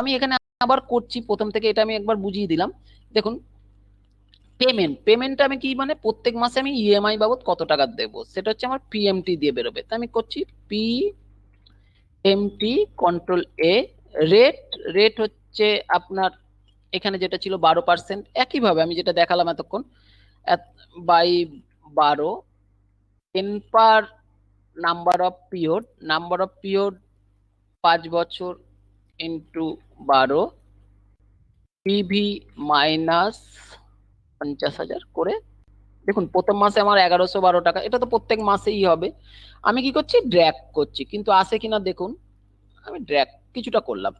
আমি এখানে আবার করছি প্রথম থেকে, এটা আমি একবার বুঝিয়ে দিলাম। দেখুন পেমেন্ট আমি কি মানে প্রত্যেক মাসে আমি ইএমআই বাবদ কত টাকা দেবো সেটা হচ্ছে আমার পিএমটি দিয়ে বেরোবে। তো আমি করছি পিএমটি কন্ট্রোল এ। রেট রেট হচ্ছে আপনার এখানে যেটা ছিল 12%, একইভাবে আমি যেটা দেখালাম এতক্ষণ by 12 N per number of period 5 বছর ইন্টু 12 পিভি মাইনাস 50,000 করে। দেখুন প্রথম মাসে আমার 1112 টাকা, এটা তো প্রত্যেক মাসেই হবে। আমি কি করছি ড্র্যাগ করছি, কিন্তু আসে কিনা দেখুন। আমি ড্র্যাগ কিছুটা করলাম,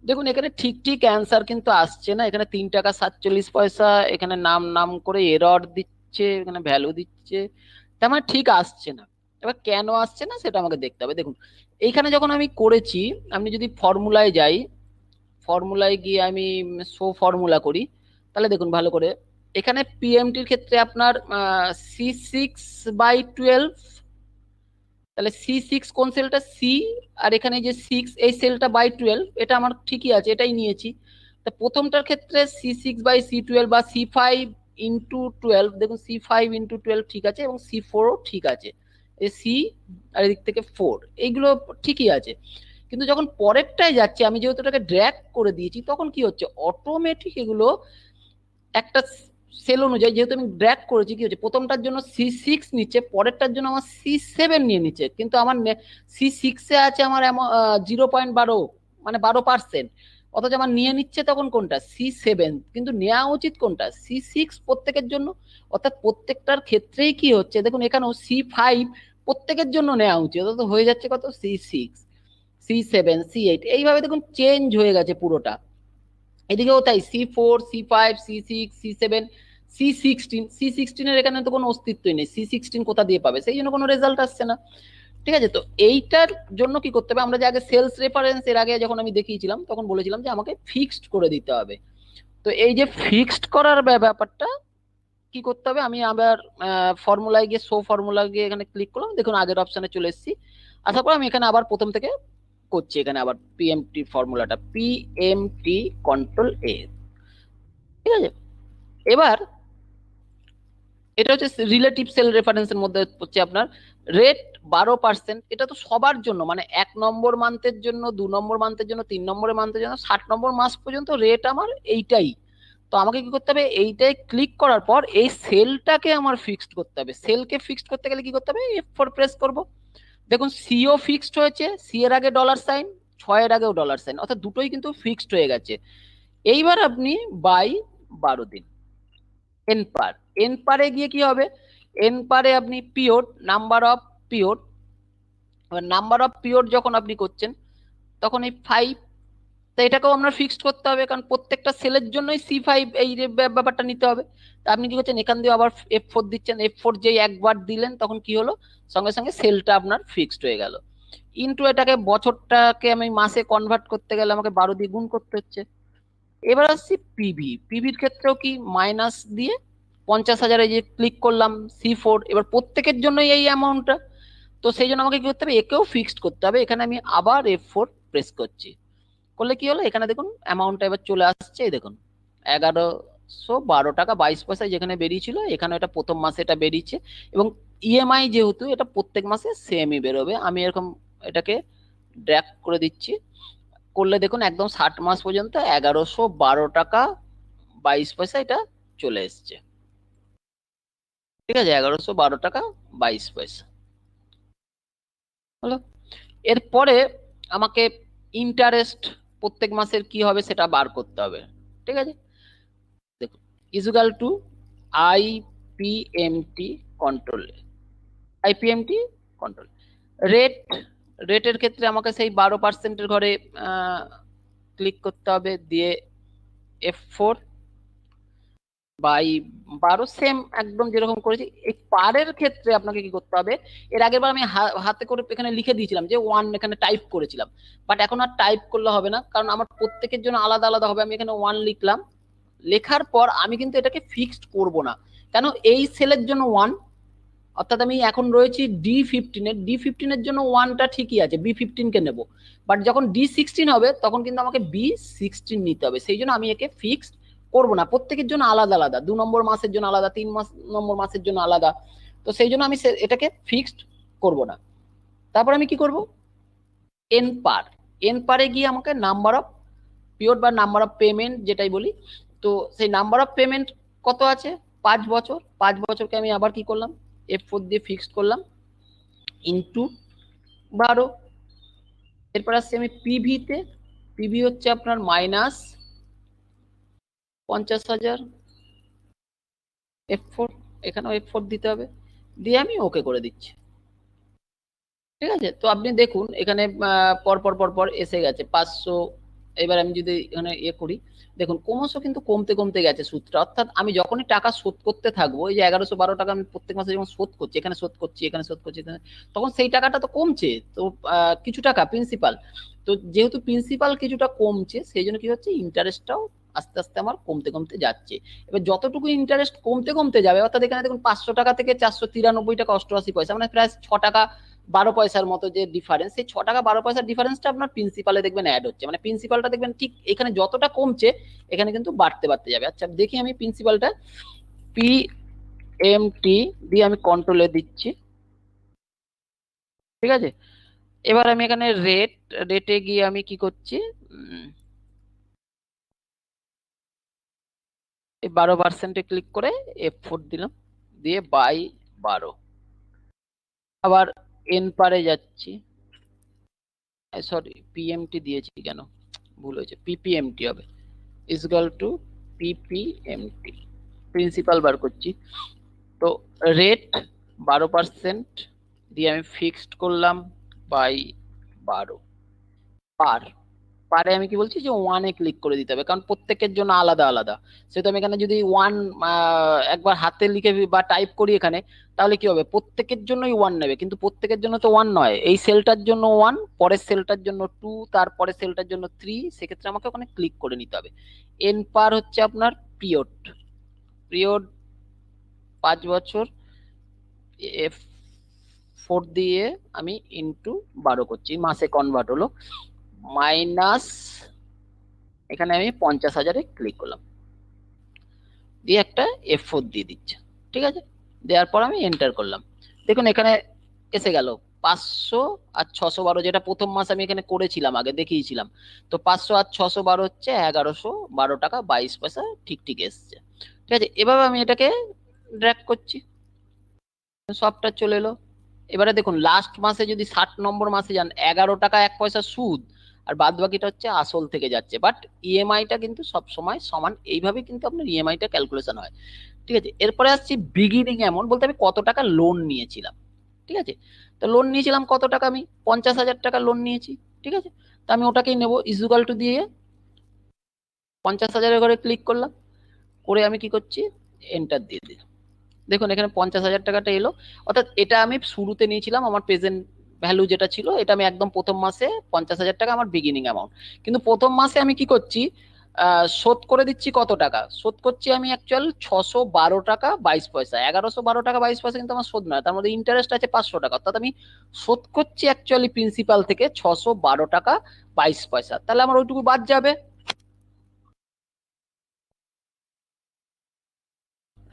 দেখুন এখানে ঠিক ঠিক অ্যান্সার কিন্তু আসছে না। এখানে 3 টাকা 47 পয়সা এখানে নাম নাম করে এরর দিচ্ছে, এখানে ভ্যালু দিচ্ছে, তার মানে ঠিক আসছে না। এবার কেন আসছে না সেটা আমাকে দেখতে হবে। দেখুন এইখানে যখন আমি করেছি, আমি যদি ফর্মুলায় যাই, ফর্মুলায় গিয়ে আমি শো ফর্মুলা করি, তাহলে দেখুন ভালো করে এখানে পিএমটির ক্ষেত্রে আপনার C6/12, তাহলে C6 কোন সেলটা সি, আর এখানে যে 6 এই সেলটা বাই 12, এটা আমার ঠিকই আছে, এটাই নিয়েছি। তা প্রথমটার ক্ষেত্রে C6/C12 বা C5/12, দেখুন C5/12 ঠিক আছে এবং C4ও ঠিক আছে, এই সি আর এদিক থেকে 4 এইগুলো ঠিকই আছে। কিন্তু যখন পরেরটায় যাচ্ছে, আমি যেহেতু এটাকে ড্র্যাগ করে দিয়েছি, তখন কি হচ্ছে অটোমেটিক এগুলো একটা সেল অনুযায়ী, যেহেতু আমি ড্র্যাগ করেছি, কি হচ্ছে প্রথমটার জন্য C6 নিচ্ছে, পরেরটার জন্য আমার C7 নিয়ে নিচ্ছে, কিন্তু আমার C6 এ আছে আমার 0.12 মানে 12%, অথচ আমার নিয়ে নিচ্ছে তখন কোনটা C7, কিন্তু নেওয়া উচিত কোনটা C6 প্রত্যেকের জন্য। অর্থাৎ প্রত্যেকটার ক্ষেত্রেই কি হচ্ছে দেখুন এখানেও C5 প্রত্যেকের জন্য নেওয়া উচিত, অর্থাৎ হয়ে যাচ্ছে কত C6 C7 C8, এইভাবে দেখুন চেঞ্জ হয়ে গেছে পুরোটা। এদিকেও তাই C4 C5 C6 C7 C16 এর এখানে তো কোনো অস্তিত্বই নেই, C16 কোথা দিয়ে পাবে, সেই জন্য কোনো রেজাল্ট আসছে না। ঠিক আছে, তো এইটার জন্য কি করতে হবে, আমরা যে আগে সেলস রেফারেন্স এর আগে যখন আমি দেখিয়েছিলাম তখন বলেছিলাম যে আমাকে ফিক্সড করে দিতে হবে। তো এই যে ফিক্সড করার ব্যাপারটা কি করতে হবে, আমি আবার ফর্মুলায় গিয়ে শো ফর্মুলা গিয়ে এখানে ক্লিক করলাম, দেখুন আগের অপশনে চলে এসেছি। আসার পর আমি এখানে আবার প্রথম থেকে করছি, এখানে আবার পিএমটি ফর্মুলাটা পিএমটি কন্ট্রোল এ। ঠিক আছে, এবার এটা হচ্ছে রিলেটিভ সেল রেফারেন্সের মধ্যে হচ্ছে আপনার রেট 12%, এটা তো সবার জন্য, মানে 1 নম্বর মান্থের জন্য, 2 নম্বর মান্থের জন্য, 3 নম্বরের মান্থের জন্য, 60 নম্বর মাস পর্যন্ত রেট আমার এইটাই। তো আমাকে কি করতে হবে, এইটাই ক্লিক করার পর এই সেলটাকে আমার ফিক্সড করতে হবে। সেলকে ফিক্সড করতে গেলে কি করতে হবে, F4 প্রেস করব। দেখুন সিও ফিক্সড হয়েছে, সি এর আগে $সাইন, 6 এর আগেও $সাইন, অর্থাৎ দুটোই কিন্তু ফিক্সড হয়ে গেছে। এইবার আপনি বাই 12 দিন এন পার, এন পারে গিয়ে কি হবে, এন পারে আপনি period number of period, number of period যখন আপনি করছেন তখন এই 5, তো এটাকেও আপনার ফিক্সড করতে হবে, কারণ প্রত্যেকটা সেলের জন্যই C5 এই ব্যাপারটা নিতে হবে। তা আপনি কি করছেন, এখান দিয়ে আবার F4 দিচ্ছেন, F4 যেই একবার দিলেন তখন কি হলো, সঙ্গে সঙ্গে সেলটা আপনার ফিক্সড হয়ে গেল। ইনটু এটাকে বছরটাকে আমি মাসে কনভার্ট করতে গেলে আমাকে 12 দিয়ে গুণ করতে হচ্ছে। এবার আসছি পিভির ক্ষেত্রেও কি মাইনাস দিয়ে 50,000 যে ক্লিক করলাম C4, এবার প্রত্যেকের জন্যই এই অ্যামাউন্টটা, তো সেই জন্য আমাকে কি করতে হবে, একেও ফিক্সড করতে হবে। এখানে আমি আবার F4 প্রেস করছি, করলে কি হলো, এখানে দেখুন অ্যামাউন্টটা এবার চলে আসছে, এই দেখুন 1112 টাকা 22 পয়সায় যেখানে বেরিয়েছিল, এখানে এটা প্রথম মাসে এটা বেরিয়েছে, এবং ইএমআই যেহেতু এটা প্রত্যেক মাসে সেমই বেরোবে। আমি এরকম এটাকে ড্র্যাগ করে দিচ্ছি, করলে দেখুন একদম 60 মাস পর্যন্ত 1112 টাকা 22 পয়সা এটা চলে এসছে। ঠিক আছে, 1112 টাকা 22 পয়সা হলো। এরপরে আমাকে ইন্টারেস্ট প্রত্যেক মাসের কি হবে সেটা বার করতে হবে। ঠিক আছে, দেখুন equal to IPMT control, IPMT control rate, রেটের ক্ষেত্রে আমাকে সেই 12%-এর ঘরে ক্লিক করতে হবে, দিয়ে F4 বাই 12 সেম একদম যেরকম করেছি। এই পারের ক্ষেত্রে আপনাকে কি করতে হবে, এর আগের বার আমি হাতে করে এখানে লিখে দিয়েছিলাম যে 1 এখানে টাইপ করেছিলাম, বাট এখন আর টাইপ করলে হবে না, কারণ আমার প্রত্যেকের জন্য আলাদা আলাদা হবে। আমি এখানে 1 লিখলাম, লেখার পর আমি কিন্তু এটাকে ফিক্সড করব না, কেন এই সেলের জন্য 1, অর্থাৎ আমি এখন রয়েছি D15 D15 জন্য 1টা ঠিকই আছে, B15 কে নেব, বাট যখন D16 হবে তখন কিন্তু আমাকে B16 নিতে হবে। সেই জন্য আমি একে ফিক্সড করব না, প্রত্যেকের জন্য আলাদা আলাদা, 2 নম্বর মাসের জন্য আলাদা, 3 নম্বর মাসের জন্য আলাদা। তো সেই জন্য আমি এটাকে ফিক্সড করব না। তারপর আমি কি করব, এন পারে গিয়ে আমাকে নাম্বার অফ পিরিয়ড বা নাম্বার অফ পেমেন্ট যেটাই বলি, তো সেই নাম্বার অফ পেমেন্ট কত আছে, 5 বছর। 5 বছরকে আমি আবার কি করলাম, F4 দিয়ে ফিক্সড করলাম, ইন্টু 12। এরপর আসছি আমি পিভিতে, পিভি হচ্ছে আপনার -50,000, F4, এখানেও F4 দিতে হবে, দিয়ে আমি ওকে করে দিচ্ছি। ঠিক আছে, তো আপনি দেখুন এখানে পরপর পরপর এসে গেছে 500। এবার আমি যদি এখানে করি, দেখুন ক্রমশ কিন্তু কমতে কমতে গেছে সুদটা। অর্থাৎ আমি যখনই টাকা শোধ করতে থাকবো, এই যে 1112 টাকা আমি প্রত্যেক মাসে যখন শোধ করছি, এখানে শোধ করছি, এখানে শোধ করছি, তখন সেই টাকাটা তো কমছে, তো কিছু টাকা প্রিন্সিপাল, তো যেহেতু প্রিন্সিপাল কিছুটা কমছে, সেই জন্য কি হচ্ছে, ইন্টারেস্টটাও আস্তে আস্তে আমার কমতে কমতে যাচ্ছে। এবার যতটুকু ইন্টারেস্ট কমতে কমতে যাবে, অর্থাৎ এখানে দেখুন 500 টাকা থেকে 493 টাকা 88 পয়সা, মানে প্রায় 6 টাকা 12 পয়সার মতো যে ডিফারেন্স, সেই 6 টাকা 12 পয়সার ডিফারেন্সটা আপনার প্রিন্সিপালে দেখবেন অ্যাড হচ্ছে, মানে প্রিন্সিপালটা দেখবেন ঠিক এখানে যতটা কমছে এখানে কিন্তু বাড়তে বাড়তে যাবে। আচ্ছা দেখি আমি প্রিন্সিপালটা PMT দিয়ে আমি কন্ট্রোলে দিচ্ছি। ঠিক আছে, এবার আমি এখানে রেটে গিয়ে আমি কি করছি, এই 12% ক্লিক করে F4 দিলাম, দিয়ে বাই 12। আবার এন পারে যাচ্ছি, সরি পিএমটি দিয়েছি কেন, ভুল হয়েছে, পিপিএমটি হবে, ইকুয়াল টু পিপিএমটি, প্রিন্সিপাল বার করছি। তো রেট 12% দিয়ে আমি ফিক্সড করলাম বাই 12। পারে আমি কি বলছি যে 1-এ ক্লিক করে দিতে হবে, কারণ প্রত্যেকের জন্য আলাদা আলাদা। সেহেতু আমি এখানে যদি 1 একবার হাতে লিখে বা টাইপ করি এখানে, তাহলে কি হবে, প্রত্যেকের জন্যই 1 নেবে, কিন্তু প্রত্যেকের জন্য তো 1 নয়, এই সেলটার জন্য 1, পরের সেলটার জন্য 2, তারপরের সেলটার জন্য 3, সেক্ষেত্রে আমাকে ওখানে ক্লিক করে নিতে হবে। এন পার হচ্ছে আপনার পিরিয়ড, পিরিয়ড 5 বছর, F4 দিয়ে আমি ইনটু 12 করছি, মাসে কনভার্ট হলো, মাইনাস এখানে আমি 50,000-এ ক্লিক করলাম, দিয়ে একটা F4 দিয়ে দিচ্ছে। ঠিক আছে, দেওয়ার পর আমি এন্টার করলাম, দেখুন এখানে এসে গেল 500 আর 612, যেটা প্রথম মাস আমি এখানে করেছিলাম, আগে দেখিয়েছিলাম। তো 500 আর 612 হচ্ছে 1112 টাকা 22 পয়সা, ঠিক ঠিক এসছে। ঠিক আছে, এভাবে আমি এটাকে ড্র্যাগ করছি, সবটা চলে এলো। এবারে দেখুন লাস্ট মাসে যদি 60 নম্বর মাসে যান, 11 টাকা 1 পয়সা সুদ, আর বাদ বাকিটা হচ্ছে আসল থেকে যাচ্ছে, বাট ইএমআইটা কিন্তু সব সময় সমান, এইভাবে কিন্তু আপনার ইএমআইটা ক্যালকুলেশন হয়। ঠিক আছে, এরপরে আসছি বিগিনিং অ্যামাউন্ট, বলতে আমি কত টাকা লোন নিয়েছিলাম। ঠিক আছে, তো লোন নিয়েছিলাম কত টাকা, আমি 50,000 টাকা লোন নিয়েছি। ঠিক আছে, তো আমি ওটাকেই নেবো, ইজুগাল টু দিয়ে 50,000-এর ঘরে ক্লিক করলাম, করে আমি কি করছি, এন্টার দিয়ে দিলাম। দেখুন এখানে 50,000 টাকাটা এলো, অর্থাৎ এটা আমি শুরুতে নিয়েছিলাম, আমার প্রেজেন্ট ভ্যালু যেটা ছিল, এটা আমি একদম প্রথম মাসে 50,000 টাকা আমার বিগিনিং অ্যামাউন্ট, কিন্তু প্রথম মাসে আমি কি করছি, শোধ করে দিচ্ছি কত টাকা, শোধ করছি আমি অ্যাকচুয়াল 612 টাকা 22 পয়সা, 1112 টাকা 22 পয়সা কিন্তু আমার শোধ নয়, তার মধ্যে ইন্টারেস্ট আছে 500 টাকা, অর্থাৎ আমি শোধ করছি অ্যাকচুয়ালি প্রিন্সিপাল থেকে 612 টাকা 22 পয়সা, তাহলে আমার ওইটুকু বাদ যাবে।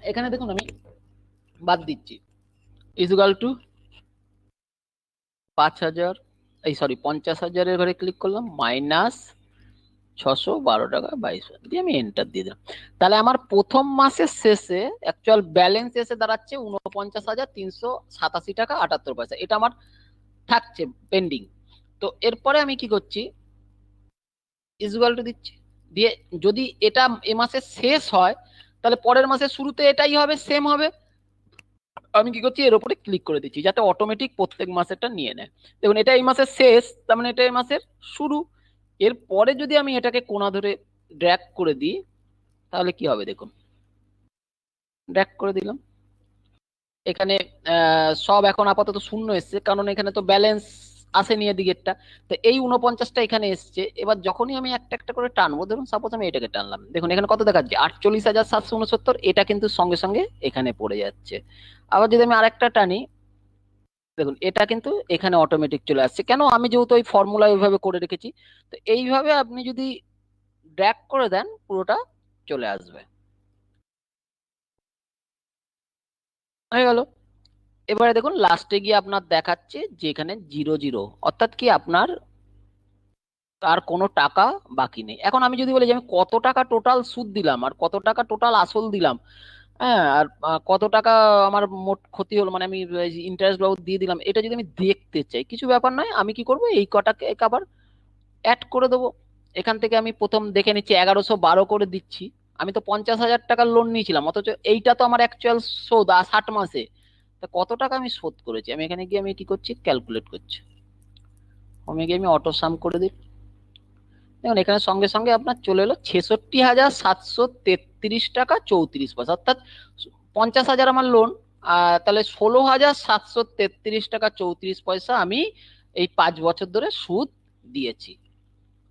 এখানে দেখুন আমি বাদ দিচ্ছি, ইজুগাল টু 5,000, এই সরি 50,000-এর ঘরে ক্লিক করলাম, মাইনাস 612 টাকা 22 পয়সা দিয়ে আমি এন্টার দিয়ে দিলাম। তাহলে আমার প্রথম মাসের শেষে অ্যাকচুয়াল ব্যালেন্স এসে দাঁড়াচ্ছে 49,387 টাকা 78 পয়সা, এটা আমার থাকছে পেন্ডিং। তো এরপরে আমি কি করছি, ইজুয়াল টু দিচ্ছি, দিয়ে যদি এটা এ মাসে শেষ হয়, তাহলে পরের মাসের শুরুতে এটাই হবে, সেম হবে। আমি কি করছি, এর উপরে ক্লিক করে দিচ্ছি, যাতে অটোমেটিক প্রত্যেক মাসেরটা নিয়ে নেয়। দেখুন এটা এই মাসের শেষ, তার মানে এটা এই মাসের শুরু। এরপরে যদি আমি এটাকে কোণা ধরে ড্র্যাগ করে দিই, তাহলে কি হবে দেখুন, ড্র্যাগ করে দিলাম, এখানে সব এখন আপাতত শূন্য এসছে, কারণ এখানে তো ব্যালেন্স আসেনি এদিকেরটা, তো এই 49টা এখানে এসছে। এবার যখনই আমি একটা একটা করে টানবো, ধরুন সাপোজ আমি এটাকে টানলাম, দেখুন এখানে কত দেখাচ্ছে 48,769, এটা কিন্তু সঙ্গে সঙ্গে এখানে পড়ে যাচ্ছে। আবার যদি আমি আরেকটা টানি, দেখুন এটা কিন্তু এখানে অটোমেটিক চলে আসছে, কেন আমি যেহেতু ওই ফর্মুলা ওইভাবে করে রেখেছি। তো এইভাবে আপনি যদি ড্র্যাগ করে দেন পুরোটা চলে আসবে, হয়ে গেল। এবারে দেখুন লাস্টে গিয়ে আপনার দেখাচ্ছে যে এখানে 0 0, অর্থাৎ কি আপনার আর কোনো টাকা বাকি নেই। এখন আমি যদি বলি যে আমি কত টাকা টোটাল সুদ দিলাম আর কত টাকা টোটাল আসল দিলাম, হ্যাঁ, আর কত টাকা আমার মোট ক্ষতি হলো, মানে আমি ইন্টারেস্ট বাবদ দিয়ে দিলাম, এটা যদি আমি দেখতে চাই, কিছু ব্যাপার নয়, আমি কি করব, এই কটাকে আবার অ্যাড করে দেবো। এখান থেকে আমি প্রথম দেখে নিচ্ছি 1112 করে দিচ্ছি। আমি তো 50,000 টাকার লোন নিয়েছিলাম, অথচ এইটা তো আমার অ্যাকচুয়াল শোধ 60 মাসে। তা কত টাকা আমি শোধ করেছি, আমি এখানে গিয়ে আমি কি করছি, ক্যালকুলেট করছি। আমি গিয়ে আমি অটো সাম করে দিই। দেখুন এখানে সঙ্গে সঙ্গে আপনার চলে এলো 66,733 টাকা 34 পয়সা, অর্থাৎ 50,000 আমার লোন, তাহলে 16,733 টাকা 34 পয়সা আমি এই 5 বছর ধরে সুদ দিয়েছি।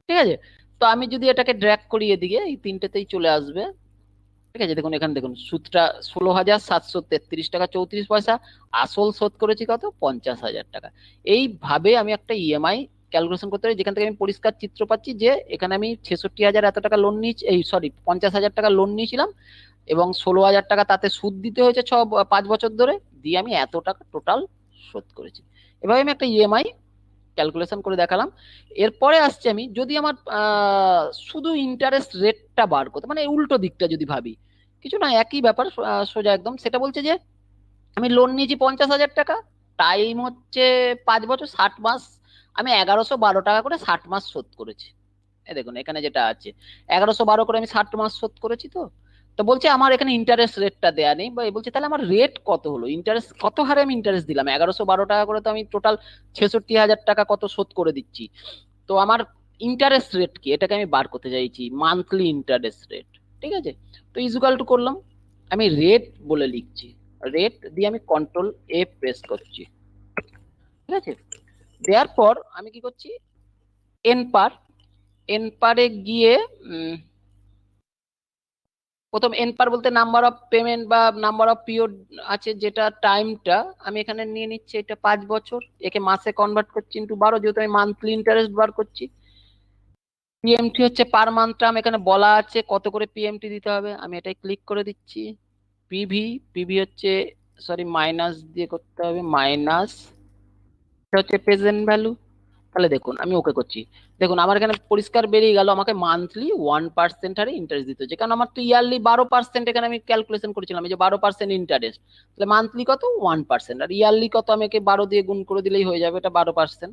ঠিক আছে, তো আমি যদি এটাকে ড্র্যাগ করি এদিকে, এই তিনটেতেই চলে আসবে। ঠিক আছে, দেখুন এখানে দেখুন সুদটা 16,733 টাকা 34 পয়সা, আসল শোধ করেছি কত, 50,000 টাকা। এইভাবে আমি একটা ইএমআই ক্যালকুলেশন করতে পারি, যেখান থেকে আমি পরিষ্কার চিত্র পাচ্ছি যে এখানে আমি 66,000 এত টাকা লোন নিয়েছি, এই সরি 50,000 টাকা লোন নিয়েছিলাম, এবং 16,000 টাকা তাতে সুদ দিতে হয়েছে 5 বছর ধরে, দিয়ে আমি এত টাকা টোটাল শোধ করেছি। এভাবে আমি একটা ইএমআই ক্যালকুলেশন করে দেখালাম। এরপরে আসছে আমি যদি আমার শুধু ইন্টারেস্ট রেটটা বার করতে, মানে উল্টো দিকটা যদি ভাবি, কিছু না একই ব্যাপার, সোজা একদম, সেটা বলছে যে আমি লোন নিয়েছি 50,000 টাকা, টাইম হচ্ছে 5 বছর 60 মাস, আমি 1112 টাকা করে 60 মাস শোধ করেছি। এই দেখুন এখানে যেটা আছে 1112 করে আমি 60 মাস শোধ করেছি। তো তো বলছে আমার এখানে ইন্টারেস্ট রেটটা দেয়া নেই, বা বলছে তাহলে আমার রেট কত হলো, ইন্টারেস্ট কত হারে আমি ইন্টারেস্ট দিলাম, 1112 টাকা করে তো আমি টোটাল 66,000 টাকা কত শোধ করে দিচ্ছি। তো আমার ইন্টারেস্ট রেট কি, এটাকে আমি বার করতে চাইছি, মান্থলি ইন্টারেস্ট রেট। ঠিক আছে, তো ইজুকাল টু করলাম, আমি রেট বলে লিখছি, রেট দিয়ে আমি কন্ট্রোল এ প্রেস করছি। ঠিক আছে, দেওয়ার পর আমি কি করছি, এন পার, এন পারে গিয়ে প্রথম এন পার বলতে নাম্বার অফ পেমেন্ট বা নাম্বার অফ পিরিয়ড আছে, যেটা টাইমটা আমি এখানে নিয়ে নিচ্ছি, এটা 5 বছর, একে মাসে কনভার্ট করছি ইন্টু 12, যেহেতু আমি মান্থলি ইন্টারেস্ট বার করছি। পিএমটি হচ্ছে পার মান্থ টার্ম, এখানে বলা আছে কত করে পিএমটি দিতে হবে, আমি এটাই ক্লিক করে দিচ্ছি। পিভি, পিভি হচ্ছে, সরি মাইনাস দিয়ে করতে হবে, মাইনাস, এটা হচ্ছে প্রেজেন্ট ভ্যালু। তাহলে দেখুন আমি ওকে করছি, দেখুন আমার এখানে পরিষ্কার বেরিয়ে গেল আমাকে মান্থলি 1% হারে ইন্টারেস্ট দিতে হচ্ছে, কারণ আমার তো ইয়ারলি 12% এখানে আমি ক্যালকুলেশন করেছিলাম, এই যে 12% ইন্টারেস্ট, তাহলে মান্থলি কত 1%, আর ইয়ারলি কত আমাকে 12 দিয়ে গুণ করে দিলেই হয়ে যাবে, এটা 12%।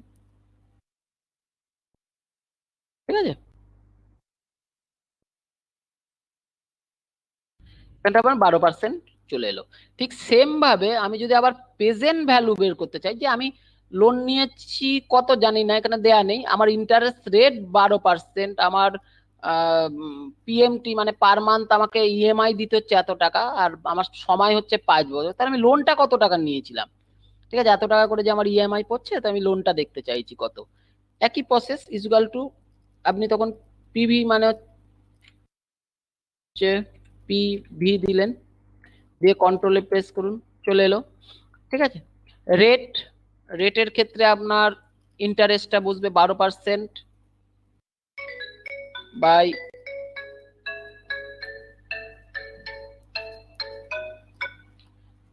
ঠিক আছে, এখানটা আবার 12% চলে এলো। ঠিক সেম ভাবে আমি যদি আবার প্রেজেন্ট ভ্যালু বের করতে চাই, যে আমি লোন নিয়েছি কত জানি না, এখানে দেয়া নেই, আমার ইন্টারেস্ট রেট 12%, আমার পিএমটি মানে পার মান্থ আমাকে ইএমআই দিতে হচ্ছে এত টাকা, আর আমার সময় হচ্ছে 5 বছর, তাহলে আমি লোনটা কত টাকা নিয়েছিলাম। ঠিক আছে, এত টাকা করে যে আমার ইএমআই পড়ছে, তো আমি লোনটা দেখতে চাইছি কত। একই প্রসেস ইজুয়াল টু, আপনি তখন পিভি মানে হচ্ছে পিভি দিলেন, দিয়ে কন্ট্রোলে প্রেস করুন, চলে এলো। ঠিক আছে, রেট, রেটের ক্ষেত্রে আপনার ইন্টারেস্টটা বুঝবে 12% বাই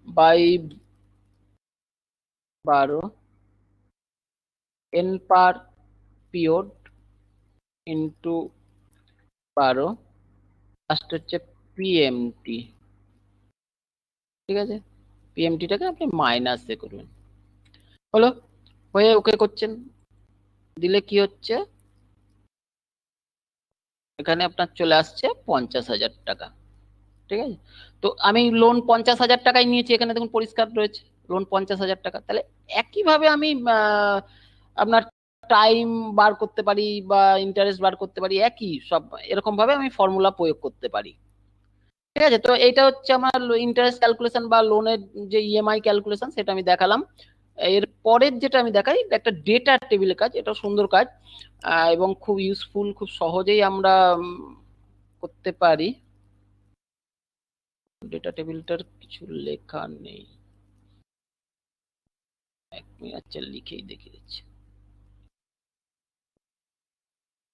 বাই 12, এন পার পিরিয়ড ইন্টু 12, লাস্ট হচ্ছে পিএমটি। ঠিক আছে, পিএমটিটাকে আপনি মাইনাসে করবেন, হলো, হয়ে ওকে করছেন, দিলে কি হচ্ছে, এখানে আপনার চলে আসছে 50,000 টাকা। ঠিক আছে, তো আমি লোন 50,000 টাকায় নিয়েছি, এখানে দেখুন পরিষ্কার রয়েছে লোন 50,000 টাকা। তাহলে একইভাবে আমি আপনার টাইম বার করতে পারি বা ইন্টারেস্ট বার করতে পারি, একই সব এরকম ভাবে আমি ফর্মুলা প্রয়োগ করতে পারি। ঠিক আছে, তো এইটা হচ্ছে আমার ইন্টারেস্ট ক্যালকুলেশন বা লোনের যে ইএমআই ক্যালকুলেশন, সেটা আমি দেখালাম। এর পরের যেটা আমি দেখাই একটা ডেটা টেবিলের কাজ, এটা সুন্দর কাজ এবং খুব ইউজফুল, খুব সহজেই আমরা করতে পারি। ডেটা টেবিলটার কিছু লেখা নেই, এক মিনিট লিখেই দেখিয়ে দিচ্ছি।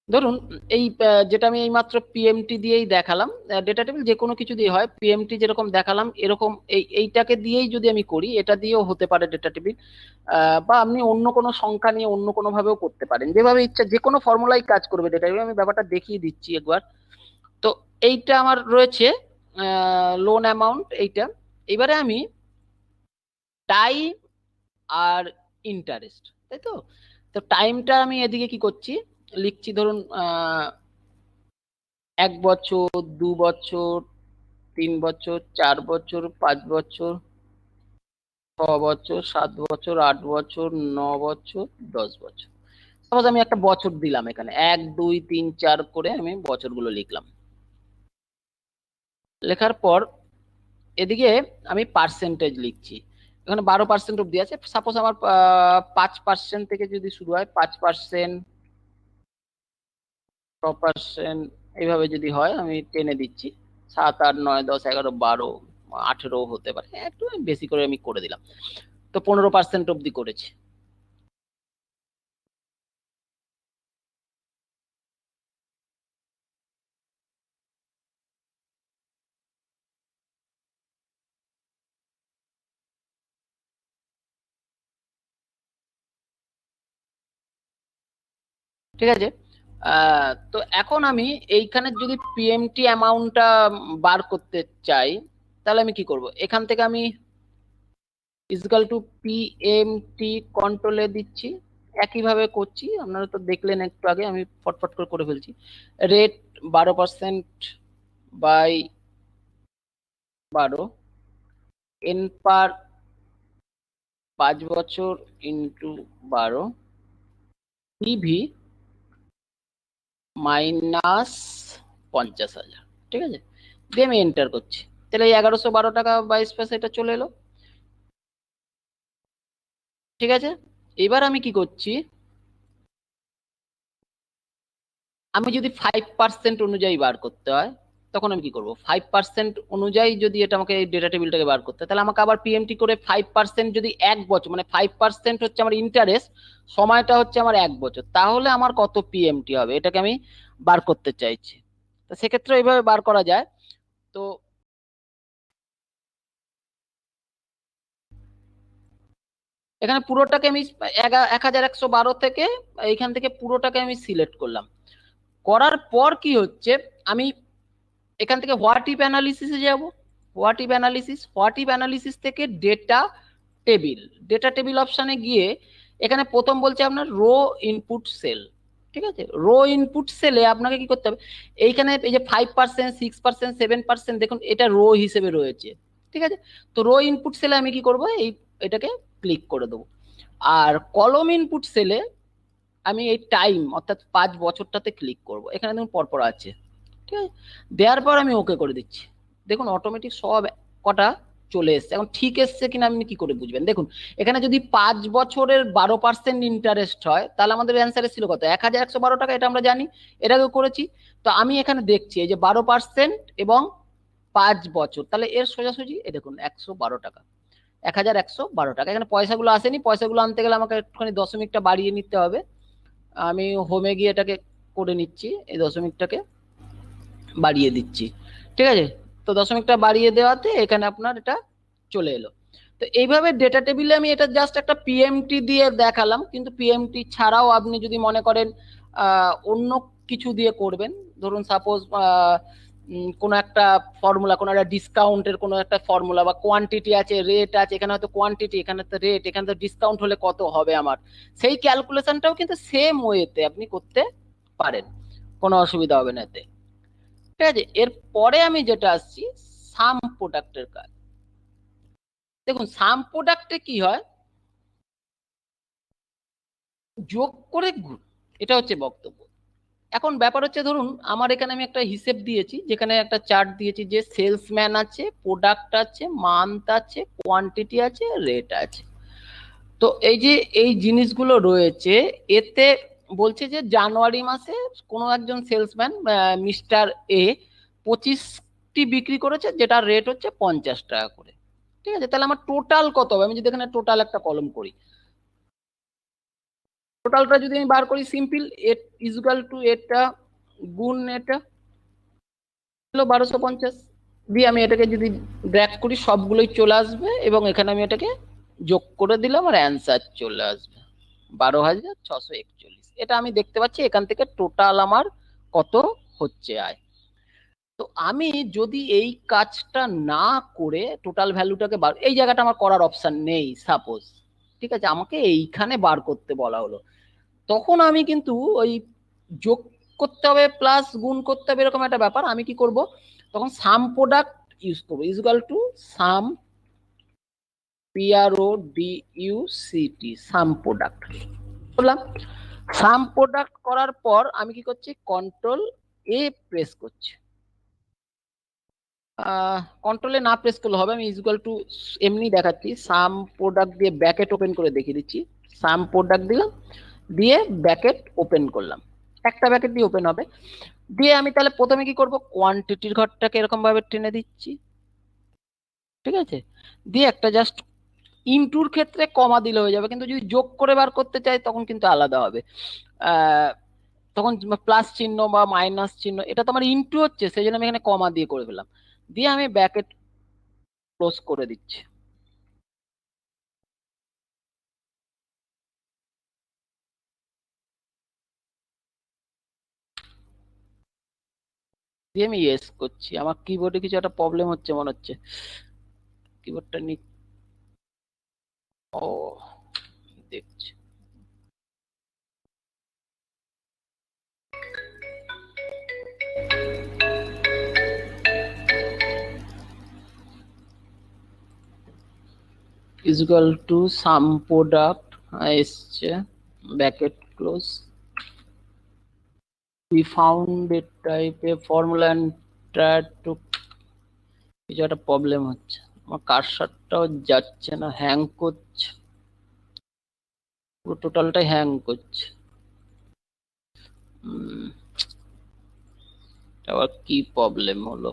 ধরুন এই যেটা আমি এইমাত্র পিএমটি দিয়েই দেখালাম, ডেটা টেবিল যে কোনো কিছু দিয়ে হয়, পিএমটি যেরকম দেখালাম এরকম এইটাকে দিয়েই যদি আমি করি, এটা দিয়েও হতে পারে ডেটা টেবিল, বা আপনি অন্য কোনো সংখ্যা নিয়ে অন্য কোনো ভাবেও করতে পারেন, যেভাবে ইচ্ছা যে কোনো ফর্মুলাই কাজ করবে ডেটা টেবিল। আমি ব্যাপারটা দেখিয়ে দিচ্ছি একবার। তো এইটা আমার রয়েছে লোন অ্যামাউন্ট এইটা। এবারে আমি টাইম আর ইন্টারেস্ট, তাই তো। তো টাইমটা আমি এদিকে কি করছি, লিখছি ধরুন 1 বছর, 2 বছর, 3 বছর, 4 বছর, 5 বছর, 6 বছর, 7 বছর, 8 বছর, 9 বছর, 10 বছর। সাপোজ আমি একটা বছর দিলাম এখানে, 1, 2, 3, 4 করে আমি বছরগুলো লিখলাম। লেখার পর এদিকে আমি পার্সেন্টেজ লিখছি, এখানে 12% অব্দি আছে। সাপোজ আমার 5% থেকে যদি শুরু হয়, 5%, 6%, এইভাবে যদি হয় আমি টেনে দিচ্ছি। 7, 8, 9, 10, 11, 12, 18 হতে পারে, একটু বেশি করে আমি করে দিলাম। তো 15% অব্দি করেছি। ঠিক আছে, তো এখন আমি এইখানে যদি পিএমটি অ্যামাউন্টটা বার করতে চাই, তাহলে আমি কি করব, এখান থেকে আমি ইজকাল টু পিএমটি কন্ট্রোলে দিচ্ছি, একইভাবে করছি। আপনারা তো দেখলেন একটু আগে, আমি ফটফট করে করে ফেলছি। রেট 12% বাই 12, এন পার 5 বছর ইন্টু 12, পিভি মাইনাস 50,000। ঠিক আছে, দিয়ে আমি এন্টার করছি, তাহলে এই 1112 টাকা 22 পয়সা এটা চলে এলো। ঠিক আছে, এবার আমি কি করছি, আমি যদি 5% অনুযায়ী বার করতে হয়, তখন আমি কি করব, 5% অনুযায়ী যদি এটা আমাকে এই ডেটা টেবিলটাকে বার করতে হয়, তাহলে আমাকে আবার পিএমটি করে 5% যদি 1 বছর, মানে 5% হচ্ছে আমার ইন্টারেস্ট, সময়টা হচ্ছে আমার 1 বছর, তাহলে আমার কত পিএমটি হবে, এটাকে আমি বার করতে চাইছি। তো সেক্ষেত্রে এইভাবে বার করা যায়। তো এখানে পুরোটাকে আমি 1112 থেকে, এইখান থেকে পুরোটাকে আমি সিলেক্ট করলাম। করার পর কি হচ্ছে, আমি এখান থেকে হোয়াট ইফ অ্যানালিসিসে যাব। হোয়াট ইফ অ্যানালিসিস থেকে ডেটা টেবিল, ডেটা টেবিল অপশানে গিয়ে এখানে প্রথম বলছে আপনার রো ইনপুট সেল। ঠিক আছে, রো ইনপুট সেলে আপনাকে কি করতে হবে, এইখানে এই যে 5%, 6%, 7%, দেখুন এটা রো হিসেবে রয়েছে। ঠিক আছে, তো রো ইনপুট সেলে আমি কি করব, এটাকে ক্লিক করে দেবো। আর কলম ইনপুট সেলে আমি এই টাইম অর্থাৎ 5 বছরটাতে ক্লিক করব, এখানে দেখুন পরপর আছে। ঠিক আছে, দেওয়ার পর আমি ওকে করে দিচ্ছি। দেখুন অটোমেটিক সব কটা চলে এসছে। এখন ঠিক এসছে কিনা আপনি কি করে বুঝবেন, দেখুন এখানে যদি 5 বছরের 12% ইন্টারেস্ট হয়, তাহলে আমাদের অ্যান্সারে ছিল কত, 1112 টাকা, এটা আমরা জানি, এটাকেও করেছি। তো আমি এখানে দেখছি এই যে 12% এবং 5 বছর, তাহলে এর সোজাসুজি এই দেখুন 112 টাকা, 1112 টাকা। এখানে পয়সাগুলো আসেনি, পয়সাগুলো আনতে গেলে আমাকে একটুখানি দশমিকটা বাড়িয়ে নিতে হবে। আমি হোমে গিয়ে এটাকে করে নিচ্ছি, এই দশমিকটাকে বাড়িয়ে দিচ্ছি। ঠিক আছে, তো দশমিকটা বাড়িয়ে দেওয়াতে এখানে আপনার এটা চলে এলো। তো এইভাবে ডেটা টেবিলে আমি এটা জাস্ট একটা পিএমটি দিয়ে দেখালাম, কিন্তু পিএমটি ছাড়াও আপনি যদি মনে করেন অন্য কিছু দিয়ে করবেন, ধরুন সাপোজ কোনো একটা ফর্মুলা, কোনো একটা ডিসকাউন্টের কোনো একটা ফর্মুলা, বা কোয়ান্টিটি আছে, রেট আছে, এখানে হয়তো কোয়ান্টিটি, এখানে তো রেট, এখানে তো ডিসকাউন্ট হলে কত হবে আমার, সেই ক্যালকুলেশনটাও কিন্তু সেম ওয়েতে আপনি করতে পারেন, কোনো অসুবিধা হবে না এতে। ঠিক আছে, এরপরে আমি যেটা আসছি, সাম প্রোডাক্টের কাজ। দেখুন সাম প্রোডাক্টে কি হয়, যোগ করে গুণ, এটা হচ্ছে বক্তব্য। এখন ব্যাপার হচ্ছে ধরুন আমার এখানে আমি একটা হিসেব দিয়েছি, যেখানে একটা চার্ট দিয়েছি যে সেলসম্যান আছে, প্রোডাক্ট আছে, মান্থ আছে, কোয়ান্টিটি আছে, রেট আছে। তো এই যে এই জিনিসগুলো রয়েছে, এতে বলছে যে জানুয়ারি মাসে কোনো একজন সেলসম্যান মিস্টার এ 25টি বিক্রি করেছে, যেটা রেট হচ্ছে 50 টাকা করে। ঠিক আছে, তাহলে আমার টোটাল কত হবে? আমি যদি এখানে টোটাল একটা কলম করি, টোটালটা যদি আমি বার করি, সিম্পল, এট ইজুকাল টু এটা গুণ এটা হলো 1250, দিয়ে আমি এটাকে যদি ড্র্যাগ করি সবগুলোই চলে আসবে, এবং এখানে আমি এটাকে যোগ করে দিলাম আর অ্যান্সার চলে আসবে 12,641। এটা আমি দেখতে পাচ্ছি এখান থেকে টোটাল আমার কত হচ্ছে আয়। তো আমি যদি এই কাজটা না করে টোটাল ভ্যালুটাকে বার, এই জায়গাটা আমার করার অপশন নেই সাপোজ, ঠিক আছে, আমাকে এইখানে বার করতে বলা হলো, তখন আমি কিন্তু ওই যোগ করতে হবে প্লাস গুণ করতে হবে, এরকম একটা ব্যাপার। আমি কি করব, তখন সাম প্রোডাক্ট ইউজ করবো, equal to some, PRODUCT, sum product করলাম। সাম প্রোডাক্ট করার পর আমি কি করছি, কন্ট্রোল এ প্রেস করছি। কন্ট্রোলে না প্রেস করলে হবে, আমি ইজুকাল টু এমনি দেখাচ্ছি, সাম প্রোডাক্ট দিয়ে ব্যাকেট ওপেন করে দেখিয়ে দিচ্ছি। সাম প্রোডাক্ট দিলাম, দিয়ে ব্যাকেট ওপেন করলাম, একটা ব্যাকেট দিয়ে ওপেন হবে। দিয়ে আমি তাহলে প্রথমে কি করব, কোয়ান্টিটির ঘরটাকে এরকম ভাবে টেনে দিচ্ছি, ঠিক আছে, দিয়ে একটা জাস্ট ইনটুর ক্ষেত্রে কমা দিলে হয়ে যাবে, কিন্তু যদি যোগ করে বার করতে চাই তখন কিন্তু আলাদা হবে। আহ, তখন প্লাস চিহ্ন বা মাইনাস চিহ্ন, এটা তো আমার ইনটু হচ্ছে, সেই জন্য আমি এখানে কমা দিয়ে করে ফেলাম, দিয়ে আমি ব্যাকেট ক্লোজ করে দিচ্ছি। দিয়ে আমি ইয়েস করছি। আমার কিবোর্ডে কিছু একটা প্রবলেম হচ্ছে মনে হচ্ছে, কিবোর্ডটা নি, ও দেখছি। ইজুয়াল টু সাম প্রোডাক্ট এসছে, bracket close, we found a type a formula and tried to, কিছু একটা প্রবলেম হচ্ছে, আমার কার্সারটাও যাচ্ছে না, হ্যাং করছে, পুরো টোটালটাই হ্যাং করছে। আবার কি প্রবলেম হলো,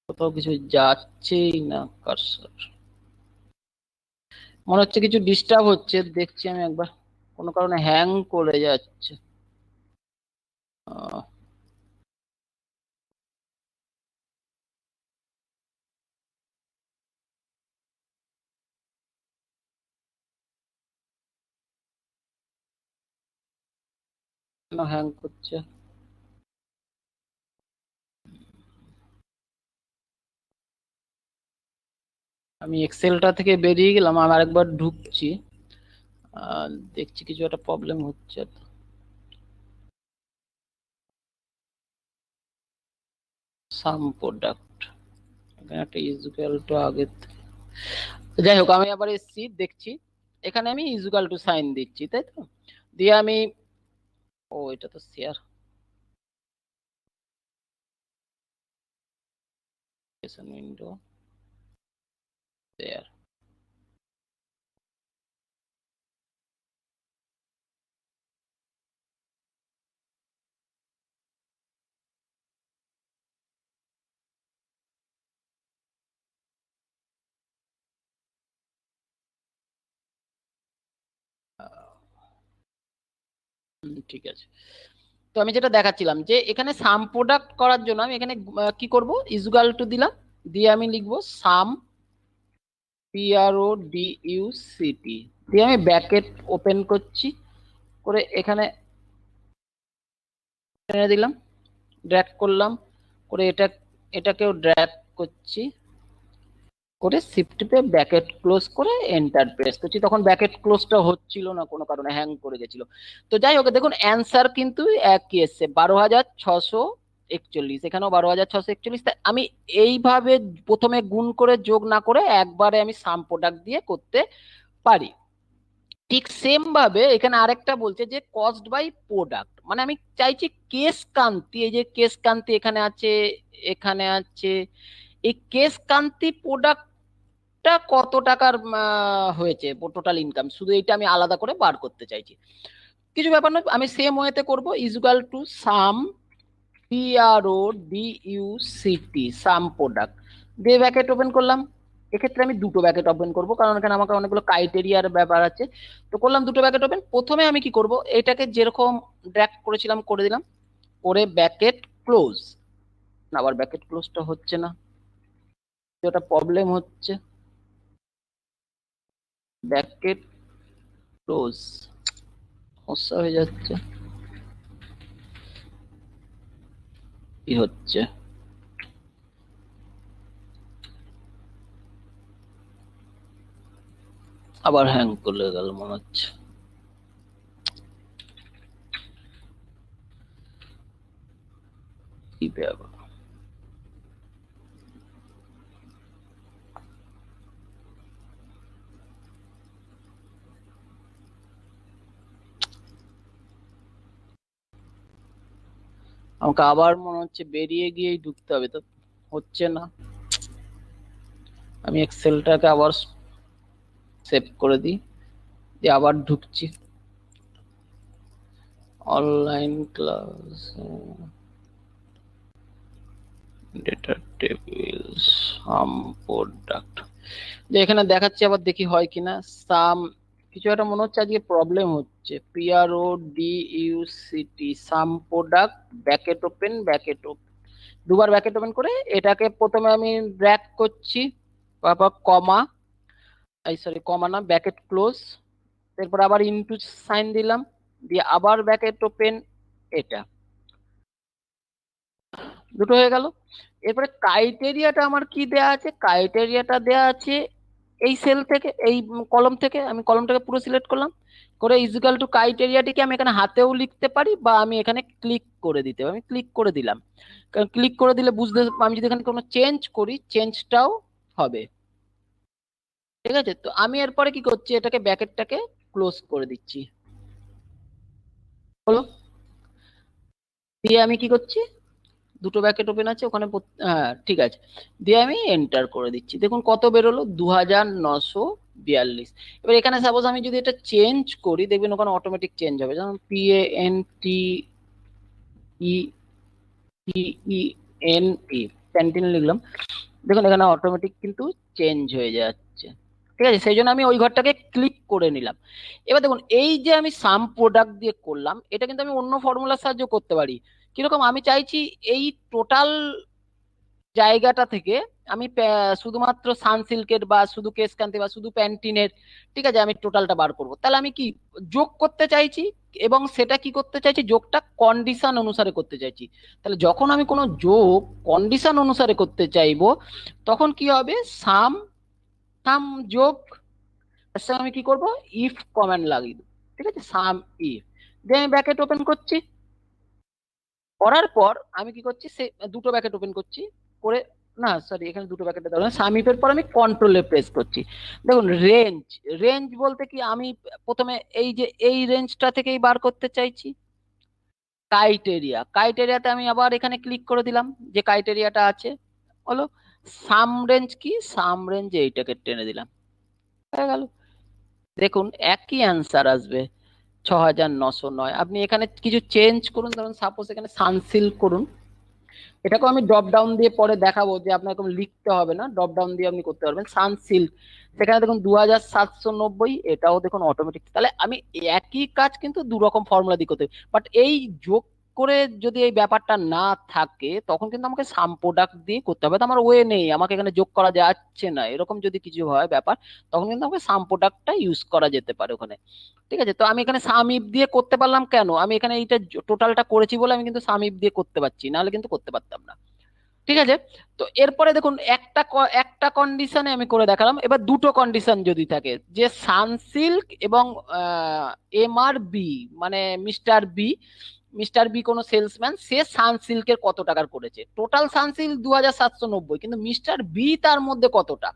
কোথাও কিছু যাচ্ছেই না কার্সার, মনে হচ্ছে কিছু ডিস্টার্ব হচ্ছে, দেখছি আমি একবার, কোনো কারণে হ্যাং করে যাচ্ছে। কেন হ্যাং করছে? আমি এক্সেলটা থেকে বেরিয়ে গেলাম, আমি আরেকবার ঢুকছি, দেখছি কিছু একটা প্রবলেম হচ্ছে। সাম প্রোডাক্ট, এখানে একটা ইজুকাল টু আগে, যাই হোক আমি আবার এসছি, দেখছি এখানে আমি ইজুকাল টু সাইন দিচ্ছি, তাই তো, দিয়ে আমি, ও এটা তো শেয়ার উইন্ডো, শেয়ার, ঠিক আছে। তো আমি যেটা দেখাচ্ছিলাম যে এখানে সাম প্রোডাক্ট করার জন্য আমি এখানে কি করব, ইজুকাল টু দিলাম, দিয়ে আমি লিখবো সাম, PRODUCT, দিয়ে আমি ব্যাকেট ওপেন করছি, করে এখানে টেনে দিলাম, ড্র্যাগ করলাম, করে এটাকেও ড্র্যাগ করছি, করে শিফট টিপে ব্যাকেট ক্লোজ করে এন্টার প্রেস করছি, তখন ব্যাকেট ক্লোজটা হচ্ছিল না, কোনো কারণে হ্যাং করে গেছিল। তো যাই হোক, দেখুন অ্যান্সার কিন্তু একই এসছে, 12,641, এখানেও 12,641। তাই আমি এইভাবে প্রথমে গুণ করে যোগ না করে একবারে আমি সাম প্রোডাক্ট দিয়ে করতে পারি। ঠিক সেম ভাবে এখানে আরেকটা বলছে যে কস্ট বাই প্রোডাক্ট, মানে আমি চাইছি কেস কান্তি, এই যে কেস কান্তি এখানে আছে, এখানে আছে, এই কেস কান্তি প্রোডাক্ট প্রফিটটা কত টাকার হয়েছে টোটাল ইনকাম, শুধু এইটা আমি আলাদা করে বার করতে চাইছি। কিছু ব্যাপার নয়, আমি সেম ওয়েতে করব, equal to some PRODUCT sum product দিয়ে ব্যাকেট ওপেন করলাম। এক্ষেত্রে আমি দুটো ব্যাকেট ওপেন করব, কারণ এখানে আমাকে অনেকগুলো ক্রাইটেরিয়ার ব্যাপার আছে। তো করলাম দুটো ব্যাকেট ওপেন। প্রথমে আমি কি করব, এটাকে যেরকম ড্র্যাগ করেছিলাম করে দিলাম, করে ব্যাকেট ক্লোজ। আবার ব্যাকেট ক্লোজটা হচ্ছে না, যেটা প্রবলেম হচ্ছে। ব্যাকেট ক্লোজ সমস্যা হয়ে যাচ্ছে, কি হচ্ছে? আবার হ্যাং করে গেল মনে হচ্ছে। কি ব্যাপার? আমাকে আবার মনে হচ্ছে বেরিয়ে গিয়েই ঢুকতে হবে, তো হচ্ছে না। আমি এক্সেলটাকে আবার সেভ করে দিই, দিয়ে আবার ঢুকছি অনলাইন ক্লাস, ডেটা টেবিল, সাম প্রোডাক্ট। যে এখানে দেখাচ্ছি, আবার দেখি হয় কিনা। সাম কিছু একটা মনে হচ্ছে আজকে প্রবলেম হচ্ছে। PRODUCT sum product bracket open, bracket open, দুবার ব্যাকেট ওপেন করে এটাকে প্রথমে আমি ড্র্যাগ করছি, তারপর কমা, এই সরি কমা না, ব্যাকেট ক্লোজ, এরপর আবার ইনটু সাইন দিলাম, দিয়ে আবার ব্যাকেট ওপেন, এটা দুটো হয়ে গেল। এরপরে ক্রাইটেরিয়াটা আমার কি দেয়া আছে, ক্রাইটেরিয়াটা দেয়া আছে এই সেল থেকে, এই কলম থেকে। আমি কলমটাকে পুরো সিলেক্ট করলাম, করে ইজিক্যাল টু ক্রাইটেরিয়াটিকে আমি এখানে হাতেও লিখতে পারি, বা আমি এখানে ক্লিক করে দিতে পারি। আমি ক্লিক করে দিলাম, কারণ ক্লিক করে দিলে বুঝতে, আমি যদি এখানে কোনো চেঞ্জ করি চেঞ্জটাও হবে। ঠিক আছে, তো আমি এরপরে কি করছি, এটাকে ব্যাকেটটাকে ক্লোজ করে দিচ্ছি, হলো। দিয়ে আমি কি করছি, দুটো ব্যাকেট ওপেন আছে ওখানে, হ্যাঁ ঠিক আছে, দিয়ে আমি এন্টার করে দিচ্ছি। দেখুন কত বেরোলো, 2942। এবার এখানে সাপোজ আমি যদি এটা চেঞ্জ করি, দেখবেন ওখানে অটোমেটিক চেঞ্জ হবে, যেমন PANTEENE প্যান্টিন লিখলাম, দেখুন এখানে অটোমেটিক কিন্তু চেঞ্জ হয়ে যাচ্ছে। ঠিক আছে, সেই জন্য আমি ওই ঘরটাকে ক্লিক করে নিলাম। এবার দেখুন এই যে আমি সাম প্রোডাক্ট দিয়ে করলাম, এটা কিন্তু আমি অন্য ফর্মুলার সাহায্যে করতে পারি। কিরকম, আমি চাইছি এই টোটাল জায়গাটা থেকে আমি শুধুমাত্র সানসিল্কের বা শুধু কেশকান্তি বা শুধু প্যান্টিনের, ঠিক আছে, আমি টোটালটা বার করব। তাহলে আমি কি যোগ করতে চাইছি, এবং সেটা কি করতে চাইছি, যোগটা কন্ডিশন অনুসারে করতে চাইছি। তাহলে যখন আমি কোনো যোগ কন্ডিশন অনুসারে করতে চাইবো, তখন কি হবে, সাম, সাম যোগ, তার সঙ্গে আমি কি করব, ইফ কমান্ড লাগিয়ে দেবো। ঠিক আছে, সাম ইফ, দিয়ে আমি ব্যাকেট ওপেন করছি। করার পর আমি কি করছি, সে দুটো ব্যাকেট ওপেন করছি, করে, না সরি এখানে দুটো ব্যাকেট দেওয়া না, সামিপের পর আমি কন্ট্রোলে প্রেস করছি। দেখুন রেঞ্জ, রেঞ্জ বলতে কি, আমি প্রথমে এই যে এই রেঞ্জটা থেকেই বার করতে চাইছি। ক্রাইটেরিয়া, ক্রাইটেরিয়াতে আমি আবার এখানে ক্লিক করে দিলাম, যে ক্রাইটেরিয়াটা আছে হলো। সাম রেঞ্জ কি, সাম রেঞ্জ এইটাকে টেনে দিলাম, হয়ে গেল। দেখুন একই অ্যান্সার আসবে, 6909। আপনি এখানে কিছু চেঞ্জ করুন, ধরুন সাপোজ এখানে সানসিল্ক করুন। এটাকেও আমি ড্রপ ডাউন দিয়ে পরে দেখাবো, যে আপনার কোনো লিখতে হবে না, ড্রপ ডাউন দিয়ে আপনি করতে পারবেন। সানসিল্ক, সেখানে দেখুন 2790, এটাও দেখুন অটোমেটিক। তাহলে আমি একই কাজ কিন্তু দু রকম ফর্মুলা দিয়ে করতে, বাট এই যোগ করে যদি এই ব্যাপারটা না থাকে, তখন কিন্তু আমাকে সাম প্রোডাক্ট দিয়ে করতে হবে। তো আমার ওয়ে নেই, আমাকে এখানে যোগ করা যাচ্ছে না, এরকম যদি কিছু হয় ব্যাপার, তখন কিন্তু আমাকে সাম প্রোডাক্টটা ইউজ করা যেতে পারে ওখানে। ঠিক আছে, তো আমি এখানে সাম ইফ দিয়ে করতে পারলাম কেন, আমি এখানে এইটা টোটালটা করেছি বলে আমি কিন্তু সাম ইফ দিয়ে করতে পারছি, নাহলে কিন্তু করতে পারতাম না। ঠিক আছে, তো এরপরে দেখুন একটা কন্ডিশনে আমি করে দেখালাম। এবার দুটো কন্ডিশন যদি থাকে, যে সানসিল্ক এবং MRB, মানে মিস্টার বি, মিস্টার বি কোনো সেলসম্যান, সে সানসিল্কের কত টাকার করেছে, টোটাল সানসিল্ক 2790, কিন্তু মিস্টার বি তার মধ্যে কতটা,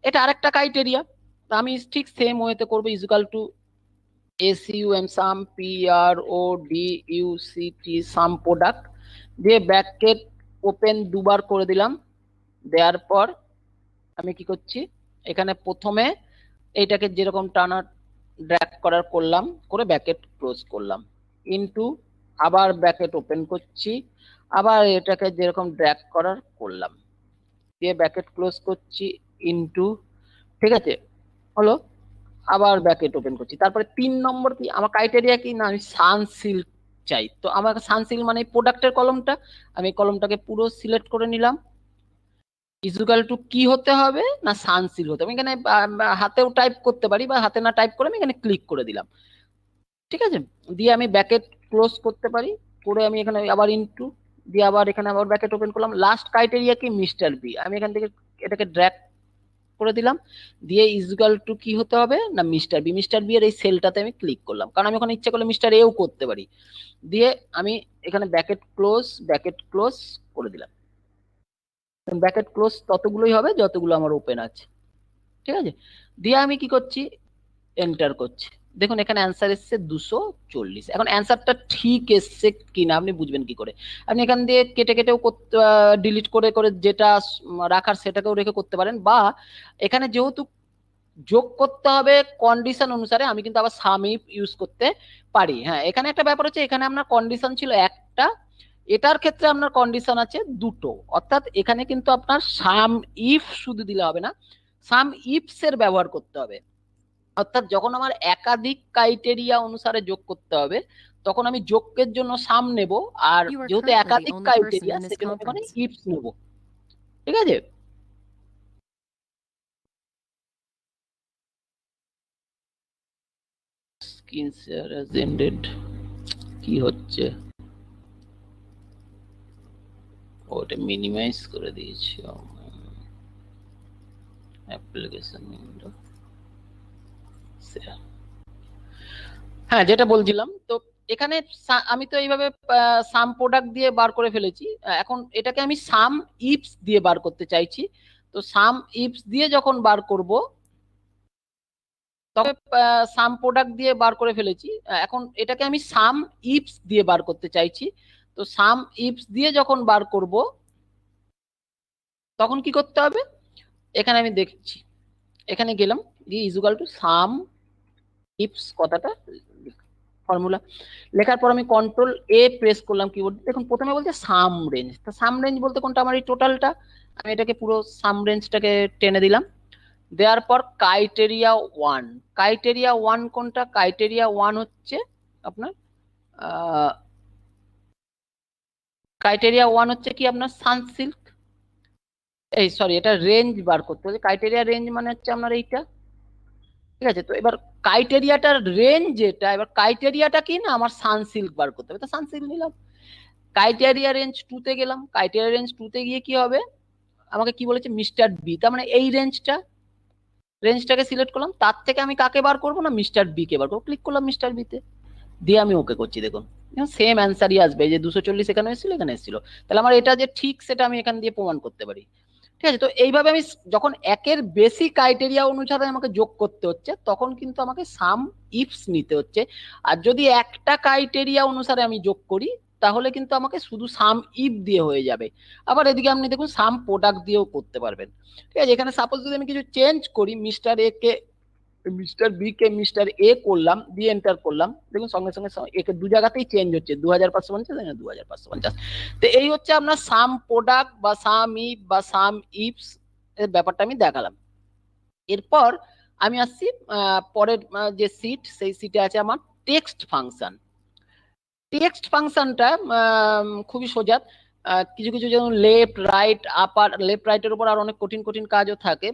এটা আরেকটা ক্রাইটেরিয়া। আমি ঠিক সেম ওয়েতে করবো, equal to SUM some PRODUCT sum product, দিয়ে ব্র্যাকেট ওপেন দুবার করে দিলাম। দেওয়ার পর আমি কি করছি, এখানে প্রথমে এইটাকে যেরকম টানা ড্র্যাগ করার করলাম, করে ব্র্যাকেট ক্লোজ করলাম, ইনটু আবার ব্র্যাকেট ওপেন করছি, আবার এটাকে যেরকম ড্র্যাগ করার করলাম, দিয়ে ব্র্যাকেট ক্লোজ করছি, ইনটু, ঠিক আছে হলো, আবার ব্র্যাকেট ওপেন করছি। তারপরে 3 নম্বর কি আমার ক্রাইটেরিয়া কি না, আমি সানসিল্ক চাই। তো আমার সানসিল্ক মানে প্রোডাক্টের কলমটা, আমি কলমটাকে পুরো সিলেক্ট করে নিলাম। ইজুকাল টু কি হতে হবে না, সানসিল্ক হতে হবে। আমি এখানে হাতেও টাইপ করতে পারি, বা হাতে না টাইপ করে আমি এখানে ক্লিক করে দিলাম, ঠিক আছে। দিয়ে আমি ব্র্যাকেট ক্লোজ করতে পারি, করে আমি এখানে আবার ইনটু দিয়ে আবার এখানে আবার ব্র্যাকেট ওপেন করলাম। লাস্ট ক্রাইটেরিয়া কি, মিস্টার বি, আমি এখান থেকে এটাকে ড্র্যাগ করে দিলাম, দিয়ে ইজুকাল টু কি হতে হবে না, মিস্টার বি। মিস্টার বি এর এই সেলটাতে আমি ক্লিক করলাম, কারণ আমি ওখানে ইচ্ছা করলে মিস্টার এও করতে পারি। দিয়ে আমি এখানে ব্র্যাকেট ক্লোজ করে দিলাম। ব্র্যাকেট ক্লোজ ততগুলোই হবে যতগুলো আমার ওপেন আছে, ঠিক আছে। দিয়ে আমি কি করছি, এন্টার করছি। দেখুন এখানে অ্যান্সার এসছে 240। এখন অ্যান্সারটা ঠিক এসছে কিনা আপনি বুঝবেন কি করে, আপনি এখান দিয়ে কেটে কেটেও ডিলিট করে করে যেটা রাখার সেটাকেও রেখে করতে পারেন, বা এখানে যেহেতু যোগ করতে হবে কন্ডিশন অনুসারে, আমি কিন্তু আবার সাম ইফ ইউজ করতে পারি। হ্যাঁ, এখানে একটা ব্যাপার হচ্ছে, এখানে আপনার কন্ডিশন ছিল একটা, এটার ক্ষেত্রে আপনার কন্ডিশন আছে দুটো। অর্থাৎ এখানে কিন্তু আপনার সাম ইফ শুধু দিলে হবে না, সাম ইফস এর ব্যবহার করতে হবে। অর্থাৎ যখন আমার একাধিক ক্রাইটেরিয়া অনুসারে যোগ করতে হবে, তখন আমি যোগের জন্য সাম নেব, আর যেহেতু একাধিক ক্রাইটেরিয়া সেজন্য আমি ইফস নেব, ঠিক আছে। স্ক্রিন শেয়ার হ্যাজ এন্ডেড, কি হচ্ছে, ওটা মিনিমাইজ করে দিয়েছি, অ্যাপ্লিকেশন উইন্ডো শেয়ার। হ্যাঁ, যেটা বলছিলাম, তো এখানে আমি তো এইভাবে সাম প্রোডাক্ট দিয়ে বার করে ফেলেছি। এখন এটাকে আমি সাম ইফস দিয়ে বার করতে চাইছি। তো সাম ইফস দিয়ে যখন বার করব, তবে সাম প্রোডাক্ট দিয়ে বার করে ফেলেছি। এখন এটাকে আমি সাম ইফস দিয়ে বার করতে চাইছি। তো সাম ইফস দিয়ে যখন বার করব, তখন কি করতে হবে, এখানে আমি দেখছি, এখানে গেলাম, গিয়ে ইজুকাল টু সাম ইফস কথাটা ফর্মুলা লেখার পর আমি কন্ট্রোল এ প্রেস করলাম কিবোর্ড। দেখুন প্রথমে বলছে সাম রেঞ্জ, তো সাম রেঞ্জ বলতে কোনটা, আমার এই টোটালটা, আমি এটাকে পুরো সাম রেঞ্জটাকে টেনে দিলাম। দেওয়ার পর ক্রাইটেরিয়া ওয়ান কোনটা, ক্রাইটেরিয়া ওয়ান হচ্ছে আপনার ক্রাইটেরিয়া ওয়ান হচ্ছে কি আপনার সানসিল্ক, এই সরি, এটা রেঞ্জ বার করতে হবে। ক্রাইটেরিয়া রেঞ্জ মানে হচ্ছে আপনার এইটা, ঠিক আছে। তো এবার ক্রাইটেরিয়াটার রেঞ্জ যেটা, এবার ক্রাইটেরিয়াটা কি না আমার সানসিল্ক বার করতে হবে, তো সানসিল্ক নিলাম। ক্রাইটেরিয়া রেঞ্জ 2 তে গেলাম, ক্রাইটেরিয়া রেঞ্জ 2 তে গিয়ে কি হবে, আমাকে কি বলেছে, মিস্টার বি, তার মানে এই রেঞ্জটাকে সিলেক্ট করলাম, তার থেকে আমি কাকে বার করবো না, মিস্টার বি কে বার করবো, ক্লিক করলাম মিস্টার বি তে, দিয়ে আমি ওকে করছি। দেখুন সেম অ্যান্সারই আসবে, যে 240 এখানে এসেছিল, এখানে এসেছিল, তাহলে আমার এটা যে ঠিক সেটা আমি এখান দিয়ে প্রমাণ করতে পারি, ঠিক আছে। তো এইভাবে আমি যখন একের বেশি ক্রাইটেরিয়া অনুসারে আমাকে যোগ করতে হচ্ছে, তখন কিন্তু আমাকে সাম ইফস নিতে হচ্ছে। আর যদি একটা ক্রাইটেরিয়া অনুসারে আমি যোগ করি, তাহলে কিন্তু আমাকে শুধু সাম ইফ দিয়ে হয়ে যাবে। আবার এদিকে আপনি দেখুন সাম প্রোডাক্ট দিয়েও করতে পারবেন, ঠিক আছে। এখানে সাপোজ যদি আমি কিছু চেঞ্জ করি, মিস্টার বি কে মিস্টার এ করলাম, দিয়ে এন্টার করলাম, দেখুন সঙ্গে সঙ্গে একে দু জায়গাতেই চেঞ্জ হচ্ছে, 2550, 2550। তো এই হচ্ছে আপনার সাম প্রোডাক্ট বা সাম ইফ বা সাম ইফস এর ব্যাপারটা আমি দেখালাম। এরপর আমি আসছি পরের যে সিট, সেই সিটে আছে আমার টেক্সট ফাংশন। টেক্সট ফাংশনটা খুবই সোজা। কিছু কিছু যেমন লেফট রাইট আপার, লেফট রাইটের উপর আর অনেক কঠিন কঠিন কাজও থাকে,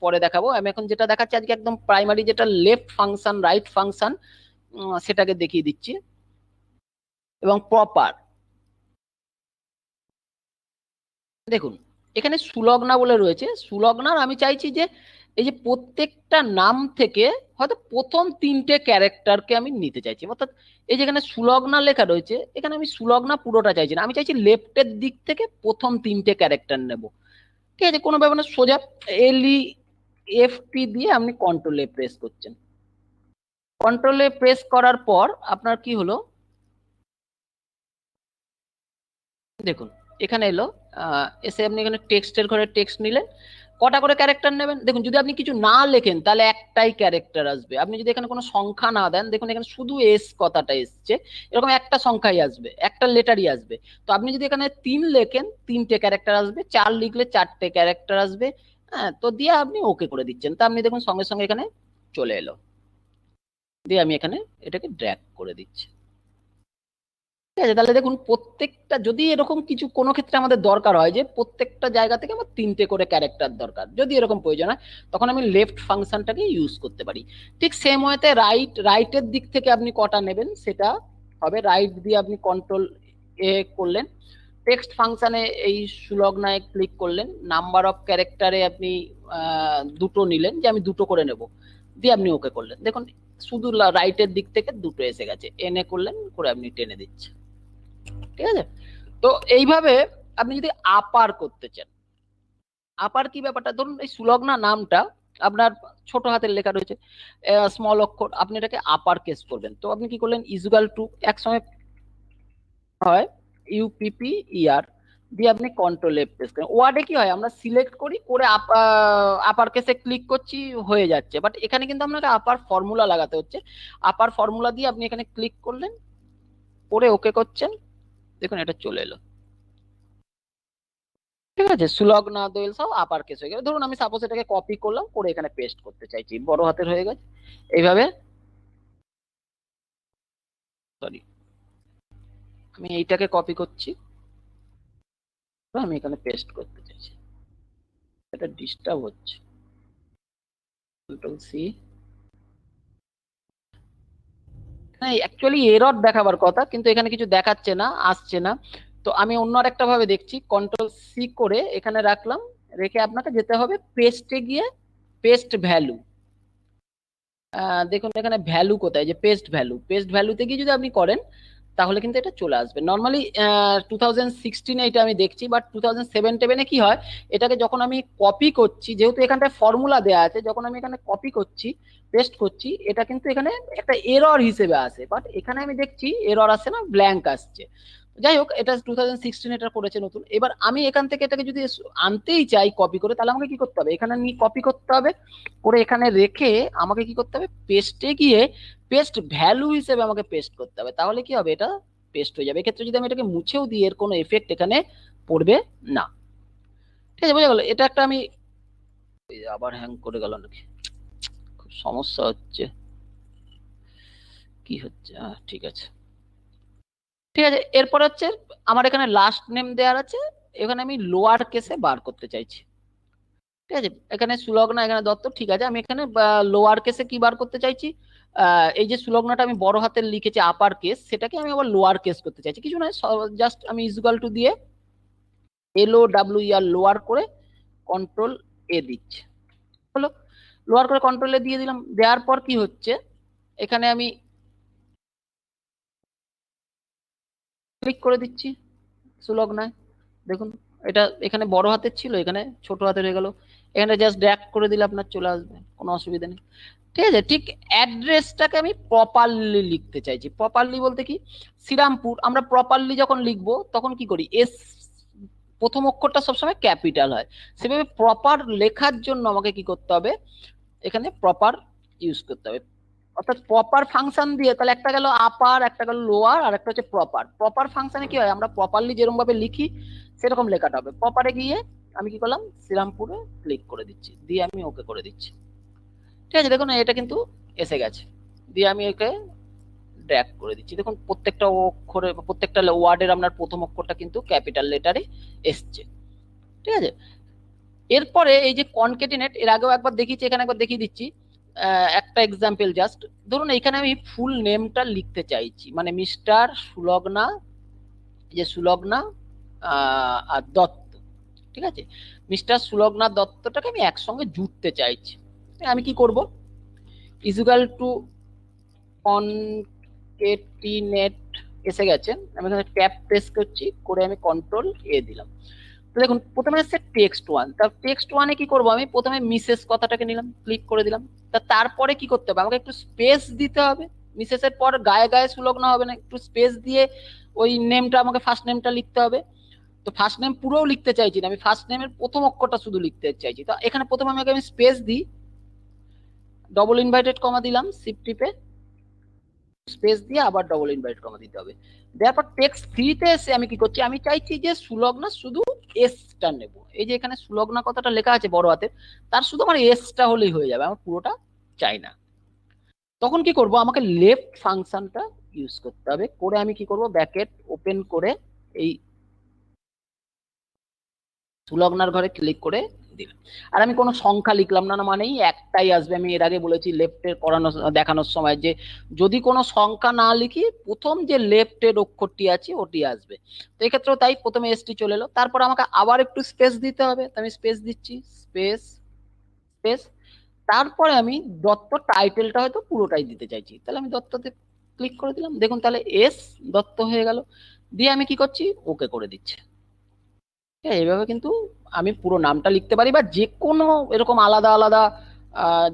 পরে দেখাবো। আমি এখন যেটা দেখাচ্ছি আজকে একদম প্রাইমারি, যেটা লেফট ফাংশন রাইট ফাংশন, সেটাকে দেখিয়ে দিচ্ছি। এবং প্রপার, দেখুন এখানে সুলগ্না বলে রয়েছে, সুলগ্নার আমি চাইছি যে এই যে প্রত্যেকটা নাম থেকে হয়তো প্রথম 3টে ক্যারেক্টারকে আমি নিতে চাইছি। অর্থাৎ এই যেখানে সুলগ্না লেখা রয়েছে, এখানে আমি সুলগ্না পুরোটা চাইছি না, আমি চাইছি লেফটের দিক থেকে প্রথম 3টে ক্যারেক্টার নেব, ঠিক আছে। কোনো ব্যাপার না, সোজা এলই এফটি দিয়ে আপনি কন্ট্রোলে প্রেস করছেন। কন্ট্রোলে প্রেস করার পর আপনার কি হলো, দেখুন এখানে এলো, এসে আপনি এখানে টেক্সটের ঘরে টেক্সট নিলেন, কটা করে ক্যারেক্টার নেবেন? দেখুন যদি আপনি কিছু না লেখেন তাহলে একটাই ক্যারেক্টার আসবে। আপনি যদি এখানে কোনো সংখ্যা না দেন, দেখুন এখানে শুধু এস কথাটা এসছে, এরকম একটা সংখ্যাই আসবে, একটা লেটারই আসবে। তো আপনি যদি এখানে 3 লেখেন 3টে ক্যারেক্টার আসবে, 4 লিখলে 4টে ক্যারেক্টার আসবে। হ্যাঁ, তো দিয়ে আপনি ওকে করে দিচ্ছেন। তা আপনি দেখুন সঙ্গে সঙ্গে এখানে চলে এলো। দিয়ে আমি এখানে এটাকে ড্র্যাগ করে দিচ্ছি। ঠিক আছে, তাহলে দেখুন প্রত্যেকটা, যদি এরকম কিছু কোনো ক্ষেত্রে আমাদের দরকার হয় যে প্রত্যেকটা জায়গা থেকে আমার 3টে করে ক্যারেক্টার দরকার, যদি এরকম প্রয়োজন হয়, তখন আমি লেফট ফাংশনটাকে ইউজ করতে পারি। ঠিক সেম ওয়েতে রাইটের দিক থেকে আপনি কটা নেবেন সেটা হবে, রাইট দিয়ে আপনি কন্ট্রোল এ করলেন, টেক্সট ফাংশনে এই সুলগ্নায় ক্লিক করলেন, নাম্বার অফ ক্যারেক্টারে আপনি 2টো নিলেন, যে আমি 2টো করে নেব, দিয়ে আপনি ওকে করলেন। দেখুন শুধু রাইটের দিক থেকে 2টো এসে গেছে, এনে করলেন, করে আপনি টেনে দিচ্ছেন। ঠিক আছে, তো এইভাবে আপনি যদি আপার করতে চান, আপার কি ব্যাপারটা, ধরুন এই সুলগ্না নামটা আপনার ছোট হাতের লেখা রয়েছে, স্মল অক্ষর, আপনি এটাকে আপার কেস করবেন। তো আপনি কি করলেন, ইজুগাল টু একসময় হয় ইউপিপি ইয়ার দিয়ে আপনি কন্ট্রোল এফ প্রেস করেন। ওয়ার্ডে কি হয়, আমরা সিলেক্ট করি, করে আপার কেসে ক্লিক করছি, হয়ে যাচ্ছে। বাট এখানে কিন্তু আপনাকে আপার ফর্মুলা লাগাতে হচ্ছে। আপার ফর্মুলা দিয়ে আপনি এখানে ক্লিক করলেন, করে ওকে করছেন, দেখুন এটা চলে এলো। ঠিক আছে, সুলগ্না দোয়েল সব আপার কেস হয়ে গেল। ধরুন আমি সাপোজ এটাকে কপি করলাম, করে এখানে পেস্ট করতে চাইছি, বড় হাতের হয়ে গেছে এইভাবে। সরি, আমি এইটাকে কপি করছি, আমি এখানে পেস্ট করতে চাইছি, এটা ডিস্টার্ব হচ্ছে। কন্ট্রোল সি, হ্যাঁ অ্যাকচুয়ালি এরর দেখাবার কথা, কিন্তু এখানে কিছু দেখাচ্ছে না, আসছে না। তো আমি অন্য আরেকটা ভাবে দেখছি, কন্ট্রোল সি করে এখানে রাখলাম, রেখে আপনাকে যেতে হবে পেস্টে গিয়ে, পেস্ট ভ্যালু, দেখুন এখানে ভ্যালু কোথায়, যে পেস্ট ভ্যালু, পেস্ট ভ্যালুতে গিয়ে যদি আপনি করেন তাহলে কিন্তু এটা চলে আসবে। নর্মালি 2016-এ এটা আমি দেখছি, বাট 2007-এ কি হয়, এটাকে যখন আমি কপি করছি, যেহেতু এখানটায় ফর্মুলা দেওয়া আছে, যখন আমি এখানে কপি করছি, পেস্ট করছি, এটা কিন্তু এখানে একটা এরর হিসেবে আসে, বাট এখানে আমি দেখছি এরর আসে না, ব্ল্যাঙ্ক আসছে। যাই হোক, এটা 2016 এটা করেছে নতুন। এবার আমি এখান থেকে এটাকে যদি আনতেই চাই কপি করে, তাহলে আমাকে কি করতে হবে, এখানে নিয়ে কপি করতে হবে, করে এখানে রেখে আমাকে কি করতে হবে, পেস্টে গিয়ে পেস্ট ভ্যালু হিসেবে আমাকে পেস্ট করতে হবে, তাহলে কি হবে, এটা পেস্ট হয়ে যাবে। এক্ষেত্রে যদি আমি এটাকে মুছেও দিই, এর কোনো এফেক্ট এখানে পড়বে না। ঠিক আছে, বোঝা গেল। এটা একটা আমি, আবার হ্যাং করে গেল নাকি, খুব সমস্যা হচ্ছে, কি হচ্ছে, ঠিক আছে। ঠিক আছে, এরপর হচ্ছে আমার এখানে লাস্ট নেম দেওয়ার আছে, এখানে আমি লোয়ার কেসে বার করতে চাইছি। ঠিক আছে, এখানে সুলগ্না, এখানে দত্ত, ঠিক আছে, আমি এখানে লোয়ার কেসে কি বার করতে চাইছি, এই যে সুলগ্নাটা আমি বড় হাতের লিখেছি আপার কেস, সেটাকে আমি আবার লোয়ার কেস করতে চাইছি। কিছু নয়, জাস্ট আমি ইজুগাল টু দিয়ে LOWER লোয়ার করে কন্ট্রোল এ দিচ্ছি, হলো, লোয়ার করে কন্ট্রোল এ দিয়ে দিলাম। দেওয়ার পর কি হচ্ছে, এখানে আমি ক্লিক করে দিচ্ছি সুলগ্নায়, দেখুন এটা এখানে বড় হাতের ছিল, এখানে ছোট হাতের হয়ে গেল, এখানে জাস্ট ড্র্যাগ করে দিলে আপনার চলে আসবে, কোনো অসুবিধা নেই। ঠিক আছে, ঠিক অ্যাড্রেসটাকে আমি প্রপারলি লিখতে চাইছি। প্রপারলি বলতে কি, শ্রীরামপুর আমরা প্রপারলি যখন লিখবো তখন কি করি, এস প্রথম অক্ষরটা সবসময় ক্যাপিটাল হয়, সেভাবে প্রপার লেখার জন্য আমাকে কি করতে হবে, এখানে প্রপার ইউজ করতে হবে। অর্থাৎ প্রপার ফাংশন দিয়ে, তাহলে একটা গেল আপার, একটা গেল লোয়ার, আর একটা হচ্ছে প্রপার। প্রপার ফাংশনে কি হয়, আমরা প্রপারলি যেরকম ভাবে লিখি সেরকম লেখাটা হবে। প্রপারে গিয়ে আমি কি করলাম, শ্রীরামপুরে ক্লিক করে দিচ্ছি, দিয়ে আমি ওকে করে দিচ্ছি। ঠিক আছে, দেখুন এটা কিন্তু এসে গেছে, দিয়ে আমি ওকে ড্র্যাগ করে দিচ্ছি। দেখুন প্রত্যেকটা অক্ষরে, প্রত্যেকটা ওয়ার্ডের আপনার প্রথম অক্ষরটা কিন্তু ক্যাপিটাল লেটারে এসছে। ঠিক আছে, এরপরে এই যে কনকেটিনেট, এর আগেও একবার দেখিয়েছি, এখানে একবার দেখিয়ে দিচ্ছি একটা এক্সাম্পল জাস্ট। ধরুন এখানে আমি ফুল নেমটা লিখতে চাইছি, মানে মিস্টার সুলগ্না, যে সুলগ্না আর দত্ত। ঠিক আছে, মিস্টার সুলগ্না দত্তটাকে আমি একসঙ্গে জুড়তে চাইছি। আমি কি করব, ইজুগাল টু কনকেটিনেট এসে গেছে, আমি এখানে ট্যাব প্রেস করছি, করে আমি কন্ট্রোল এ দিলাম। তো দেখুন প্রথমে হচ্ছে টেক্সট ওয়ান, তার টেক্সট ওয়ানে কি করবো, আমি প্রথমে মিসেস কথাটাকে নিলাম, ক্লিক করে দিলাম। তারপরে কি করতে হবে, আমাকে একটু স্পেস দিতে হবে, মিসেসের পর গায়ে গায়ে সুলগ্না হবে না, একটু স্পেস দিয়ে ওই নেমটা, আমাকে ফার্স্ট নেমটা লিখতে হবে। তো ফার্স্ট নেম পুরোও লিখতে চাইছি না, আমি ফার্স্ট নেমের প্রথম অক্ষরটা শুধু লিখতে চাইছি। তো এখানে প্রথমে আমি স্পেস দিই, ডবল ইনভার্টেড কমা দিলাম, শিফট টিপে স্পেস দিয়ে আবার ডবল ইনভার্টেড কমা দিতে হবে। দেওয়ার পর টেক্সট 3 তে এসে আমি কি করছি, আমি চাইছি যে সুলগ্না শুধু এসটা নেব। এই যে এখানে সুলগ্না কথাটা লেখা আছে বড় হাতের, তার শুধু আমার এসটা হলেই হয়ে যাবে, আমার পুরোটা চাই না। তখন কি করব, আমাকে লেফট ফাংশনটা ইউজ করতে হবে। করে আমি কি করব, ব্র্যাকেট ওপেন করে এই সুলগ্নার ঘরে ক্লিক করে দিলাম। আর আমি কোনো সংখ্যা লিখলাম না, মানেই একটাই আসবে। আমি এর আগে বলেছি লেফটের করানো দেখানোর সময় যে যদি কোনো সংখ্যা না লিখি প্রথম যে লেফটের অক্ষরটি আছে ওটি আসবে। তো এক্ষেত্রেও তাই, প্রথমে এসটি চলে এলো, তারপর আমাকে আবার একটু স্পেস দিতে হবে, তো আমি স্পেস দিচ্ছি, স্পেস স্পেস। তারপরে আমি দত্ত টাইটেলটা হয়তো পুরোটাই দিতে চাইছি, তাহলে আমি দত্ততে ক্লিক করে দিলাম। দেখুন তাহলে এস দত্ত হয়ে গেল। দিয়ে আমি কি করছি, ওকে করে দিচ্ছি। এইভাবে কিন্তু আমি পুরো নামটা লিখতে পারি, বা যে কোনো এরকম আলাদা আলাদা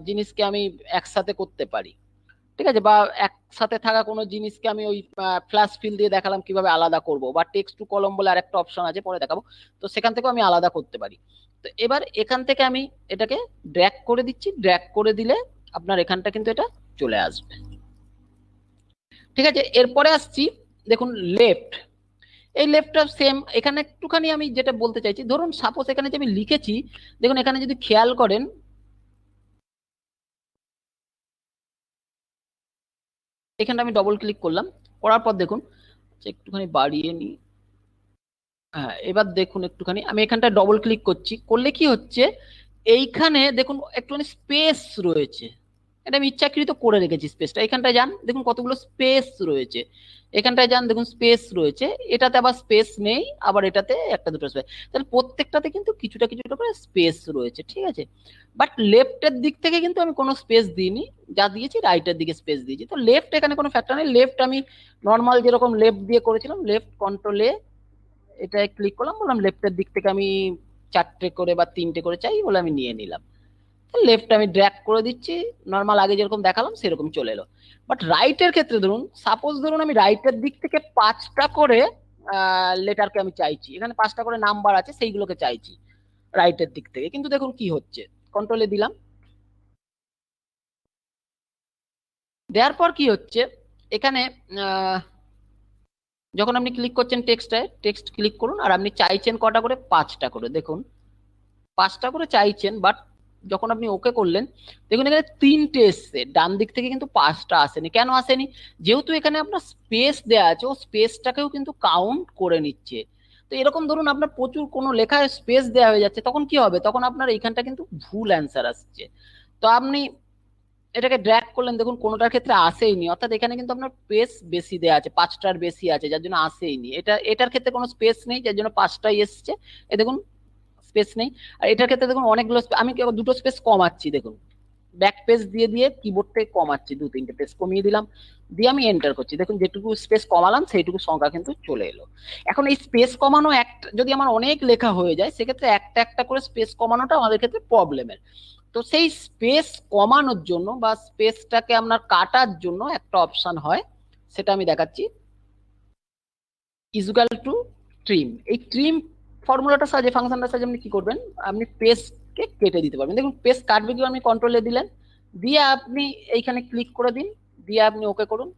জিনিসকে আমি একসাথে করতে পারি। ঠিক আছে, বা একসাথে থাকা কোনো জিনিসকে আমি ওই ফ্ল্যাশ ফিল দিয়ে দেখালাম কিভাবে আলাদা করব, বা টেক্সট টু কলম বলে আরেকটা অপশন আছে পরে দেখাবো, তো সেখান থেকেও আমি আলাদা করতে পারি। তো এবার এখান থেকে আমি এটাকে ড্র্যাগ করে দিচ্ছি, ড্র্যাগ করে দিলে আপনার এখানটা কিন্তু এটা চলে আসবে। ঠিক আছে, এরপরে আসছি, দেখুন লেফট। এই লেফটটা সেম, এখানে একটুখানি আমি যেটা বলতে চাইছি, ধরুন সাপোজ এখানে যে আমি লিখেছি, দেখুন এখানে যদি খেয়াল করেন, এখানে আমি ডবল ক্লিক করলাম, করার পর দেখুন একটুখানি বাড়িয়ে নিই। হ্যাঁ, এবার দেখুন একটুখানি আমি এখানটা ডবল ক্লিক করছি, করলে কি হচ্ছে, এইখানে দেখুন একটুখানি স্পেস রয়েছে। এটা আমি ইচ্ছাকৃত করে রেখেছি স্পেসটা। এখানটায় যান, দেখুন কতগুলো স্পেস রয়েছে। এখানটায় যান, দেখুন স্পেস রয়েছে, এটাতে আবার স্পেস নেই, আবার এটাতে একটা দুটো স্পেস। তাহলে প্রত্যেকটাতে কিন্তু কিছুটা কিছুটা করে স্পেস রয়েছে, ঠিক আছে। বাট লেফটের দিক থেকে কিন্তু আমি কোনো স্পেস দিইনি, যা দিয়েছি রাইটের দিকে স্পেস দিয়েছি। তো লেফট এখানে কোনো ফ্যাক্টর নেই, লেফট আমি নর্মাল যেরকম লেফট দিয়ে করেছিলাম, লেফট কন্ট্রোল এ এটা ক্লিক করলাম, বললাম লেফটের দিক থেকে আমি 4টে করে বা 3টে করে চাই বলে আমি নিয়ে নিলাম। লেফট আমি ড্র্যাগ করে দিচ্ছি, নর্মাল আগে যেরকম দেখালাম সেরকম চলে এলো। বাট রাইটের ক্ষেত্রে ধরুন, সাপোজ ধরুন আমি রাইটের দিক থেকে 5টা করে লেটারকে আমি চাইছি, এখানে 5টা করে নাম্বার আছে সেইগুলোকে চাইছি রাইটের দিক থেকে, কিন্তু দেখুন কি হচ্ছে, কন্ট্রোলে দিলাম, দেওয়ার পর কি হচ্ছে, এখানে যখন আপনি ক্লিক করছেন টেক্সটে, টেক্সট ক্লিক করুন, আর আপনি চাইছেন কটা করে, 5টা করে, দেখুন 5টা করে চাইছেন, বাট যখন আপনি ওকে করলেন দেখুন এখানে 3টে এসছে, ডান দিক থেকে কিন্তু 5টা আসেনি। কেন আসেনি, যেহেতু এখানে আপনার স্পেস দেওয়া আছে, ও স্পেসটাকেও কিন্তু কাউন্ট করে নিচ্ছে। তো এরকম ধরুন আপনার প্রচুর কোনো লেখায় স্পেস দেওয়া হয়ে যাচ্ছে, তখন কি হবে, তখন আপনার এইখানটা কিন্তু ভুল অ্যান্সার আসছে। তো আপনি এটাকে ড্র্যাগ করলেন, দেখুন কোনোটার ক্ষেত্রে আসেইনি, অর্থাৎ এখানে কিন্তু আপনার স্পেস বেশি দেওয়া আছে, 5টার বেশি আছে, যার জন্য আসেইনি। এটার ক্ষেত্রে কোনো স্পেস নেই, যার জন্য 5টাই এসছে। এ দেখুন স্পেস নেই। আর এটার ক্ষেত্রে দেখুন অনেকগুলো, আমি কেবল দুটো স্পেস কমাচ্ছি, দেখুন ব্যাক পেজ দিয়ে দিয়ে কিবোর্ড থেকে কমাচ্ছি, 2-3টে পেজ কমিয়ে দিলাম, দিয়ে আমি এন্টার করছি, দেখুন যেটুকু স্পেস কমালাম সেইটুকু সংখ্যা কিন্তু চলে এলো। এখন এই স্পেস কমানো একটা যদি আমার অনেক লেখা হয়ে যায়, সেক্ষেত্রে একটা একটা করে স্পেস কমানোটা আমাদের ক্ষেত্রে প্রবলেমের। তো সেই স্পেস কমানোর জন্য বা স্পেসটাকে আপনার কাটার জন্য একটা অপশন হয়, সেটা আমি দেখাচ্ছি, ইজুকাল টু ট্রিম। এই ট্রিম ফর্মুলাটা সাজে, ফাংশনটা সাজে আপনি কি করবেন, আপনি পেজকে কেটে দিতে পারবেন। দেখুন পেজ কাটবে কি, আপনি কন্ট্রোলে দিলেন, দিয়ে আপনি এইখানে ক্লিক করে দিন, দিয়ে আপনি ওকে করুন।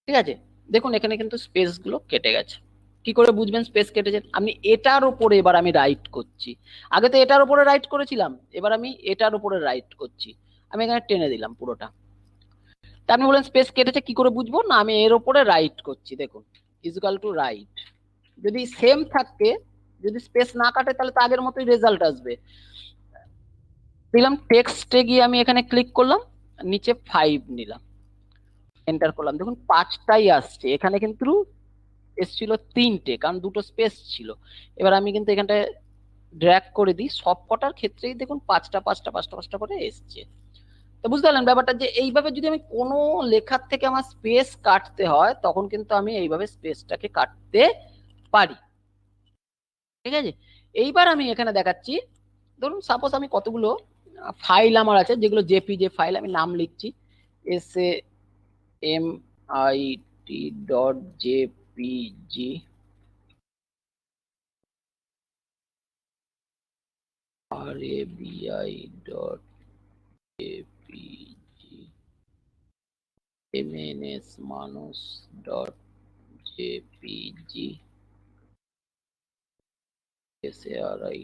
ঠিক আছে, দেখুন এখানে কিন্তু স্পেস গুলো কেটে গেছে। কি করে বুঝবেন স্পেস কেটেছে, আমি এটার উপরে এবার আমি রাইট করছি, আগে তো এটার উপরে রাইট করেছিলাম, এবার আমি এটার উপরে রাইট করছি, আমি এখানে টেনে দিলাম পুরোটা। তা আপনি বলেন স্পেস কেটেছে কি করে বুঝবো, না আমি এর উপরে রাইট করছি, দেখুন ইজুকাল টু রাইট। যদি সেম থাকে, যদি স্পেস না কাটে, তাহলে তো আগের মতোই রেজাল্ট আসবে। দিলাম টেক্সটে গিয়ে আমি এখানে ক্লিক করলাম, নিচে 5 নিলাম, এন্টার করলাম, দেখুন 5টাই আসছে। এখানে কিন্তু এসছিল 3টে, কারণ দুটো স্পেস ছিল। এবার আমি কিন্তু এখানটায় ড্র্যাগ করে দিই, সব কটার ক্ষেত্রেই দেখুন 5টা করে এসছে। তো বুঝতে পারলেন ব্যাপারটা, যে এইভাবে যদি আমি কোনো লেখার থেকে আমার স্পেস কাটতে হয়, তখন কিন্তু আমি এইভাবে স্পেসটাকে কাটতে পারি। ঠিক আছে, এইবার আমি এখানে দেখাচ্ছি, ধরুন সাপোজ আমি কতগুলো ফাইল আমার আছে, যেগুলো জেপিজে ফাইল, আমি নাম লিখছি SAMIT.jpg, rabi.jpg mnsmanus.jpg sarita.jpg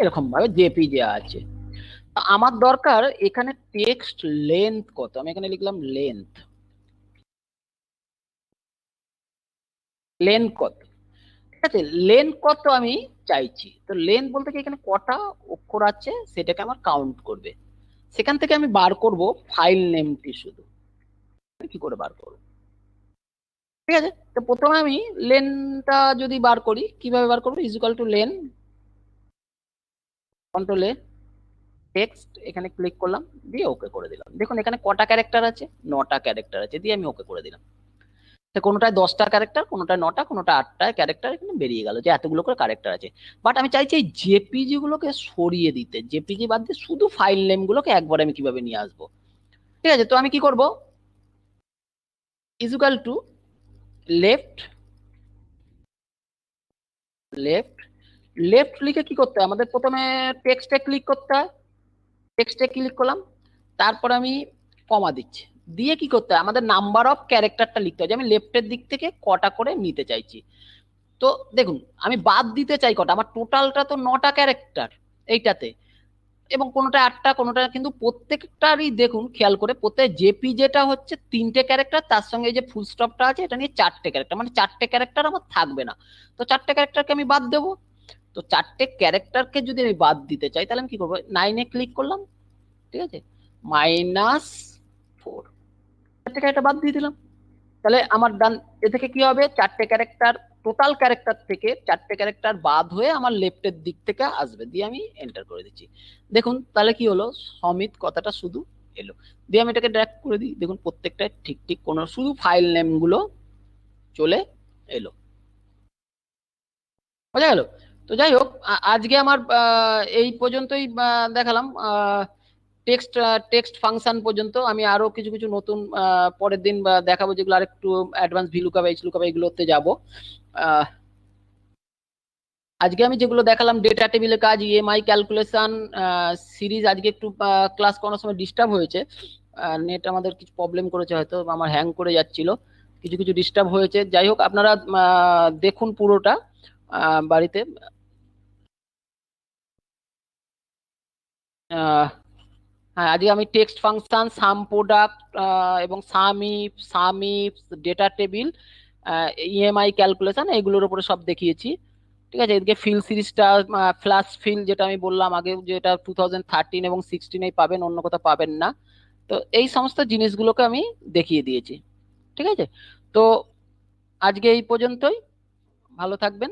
এরকম ভাবে জেপিজি আছে। আমার দরকার এখানে টেক্সট লেন্থ কত, আমি এখানে লিখলাম লেন্থ কত, ঠিক আছে, লেন্থ কত আমি চাইছি। তো লেন্থ বলতে কি এখানে কটা অক্ষর আছে সেটাকে আমার কাউন্ট করবে, সেখান থেকে আমি বার করব ফাইল নেমটি শুধু। কি করে বার করব, ঠিক আছে। তো প্রথমে আমি লেনটা যদি বার করি, কিভাবে বার করবো, equal to lane, control A, text, এখানে ক্লিক করলাম, দিয়ে ওকে করে দিলাম। দেখুন এখানে কটা ক্যারেক্টার আছে, 9টা ক্যারেক্টার আছে, দিয়ে আমি ওকে করে দিলাম। কোনোটায় 10টা ক্যারেক্টার, কোনোটায় 9টা, কোনোটা 8টা ক্যারেক্টার, এখানে বেরিয়ে গেল যে এতগুলো করে ক্যারেক্টার আছে। বাট আমি চাইছি এই জেপিজি গুলোকে সরিয়ে দিতে, জেপিজি বাদ দিয়ে শুধু ফাইল নেম গুলোকে একবার আমি কিভাবে নিয়ে আসবো, ঠিক আছে। তো আমি কি করব, equal to left, left, left লিখে কি করতে হয়, আমাদের প্রথমে টেক্সটে ক্লিক করতে হয়, টেক্সটে ক্লিক করলাম, তারপর আমি কমা দিচ্ছি, দিয়ে কি করতে হয়, আমাদের নাম্বার অফ ক্যারেক্টারটা লিখতে হয়, যে আমি লেফটের দিক থেকে কটা করে নিতে চাইছি। তো দেখুন আমি বাদ দিতে চাই কটা, আমার টোটালটা তো 9টা ক্যারেক্টার এইটাতে, এবং কোনোটা 8টা, কোনোটা, কিন্তু প্রত্যেকটারই দেখুন খেয়াল করে, প্রত্যেক জেপি যেটা হচ্ছে 3টে ক্যারেক্টার, তার সঙ্গে এই যে ফুল স্টপটা আছে এটা নিয়ে 4টে ক্যারেক্টার, মানে 4টে ক্যারেক্টার আমার থাকবে না। তো 4টে ক্যারেক্টারকে আমি বাদ দেবো। তো 4টে ক্যারেক্টারকে যদি আমি বাদ দিতে চাই তাহলে আমি কি করবো, 9-এ ক্লিক করলাম, ঠিক আছে, -4, 4টে ক্যারেক্টার বাদ দিয়ে দিলাম। তাহলে আমার ডান এ থেকে কি হবে, 4টে ক্যারেক্টার, টোটাল ক্যারেক্টার থেকে 4টে ক্যারেক্টার বাদ হয়ে আমার লেফটের দিক থেকে আসবে, দিয়ে আমি এন্টার করে দিচ্ছি। দেখুন তাহলে কি হলো, সমিত কথাটা শুধু এলো, দিয়ে আমি এটাকে ড্র্যাগ করে দিই, দেখুন প্রত্যেকটা ঠিক ঠিক কোনো শুধু ফাইল নেম গুলো চলে এলো, বোঝা গেল। তো যাই হোক, আজকে আমার এই পর্যন্তই দেখালাম, টেক্সট টেক্সট ফাংশন পর্যন্ত। আমি আরো কিছু কিছু নতুন পরের দিন দেখাবো, যেগুলো আর একটু অ্যাডভান্স ভিলুকাপ, এইচলুকাপ, এগুলোতে যাব। আজকে আমি যেগুলো দেখালাম, ডেটা টেবিলের কাজ, ইএমআই ক্যালকুলেশন সিরিজ, আজকে একটু ক্লাস করানোর সময় ডিস্টার্ব হয়েছে, নেট আমাদের কিছু প্রবলেম করেছে, হয়তো আমার হ্যাং করে যাচ্ছিল, কিছু কিছু ডিস্টার্ব হয়েছে। যাই হোক আপনারা দেখুন পুরোটা বাড়িতে। হ্যাঁ, আজকে আমি টেক্সট ফাংশন, সাম প্রোডাক্ট এবং sum if, data table, EMI calculation, এগুলোর উপরে সব দেখিয়েছি, ঠিক আছে। এদিকে ফিল সিরিজটা, ফ্ল্যাশ ফিল যেটা আমি বললাম আগে, যেটা 2013 এবং 16 পাবেন, অন্য কোথাও পাবেন না। তো এই সমস্ত জিনিসগুলোকে আমি দেখিয়ে দিয়েছি, ঠিক আছে। তো আজকে এই পর্যন্তই, ভালো থাকবেন।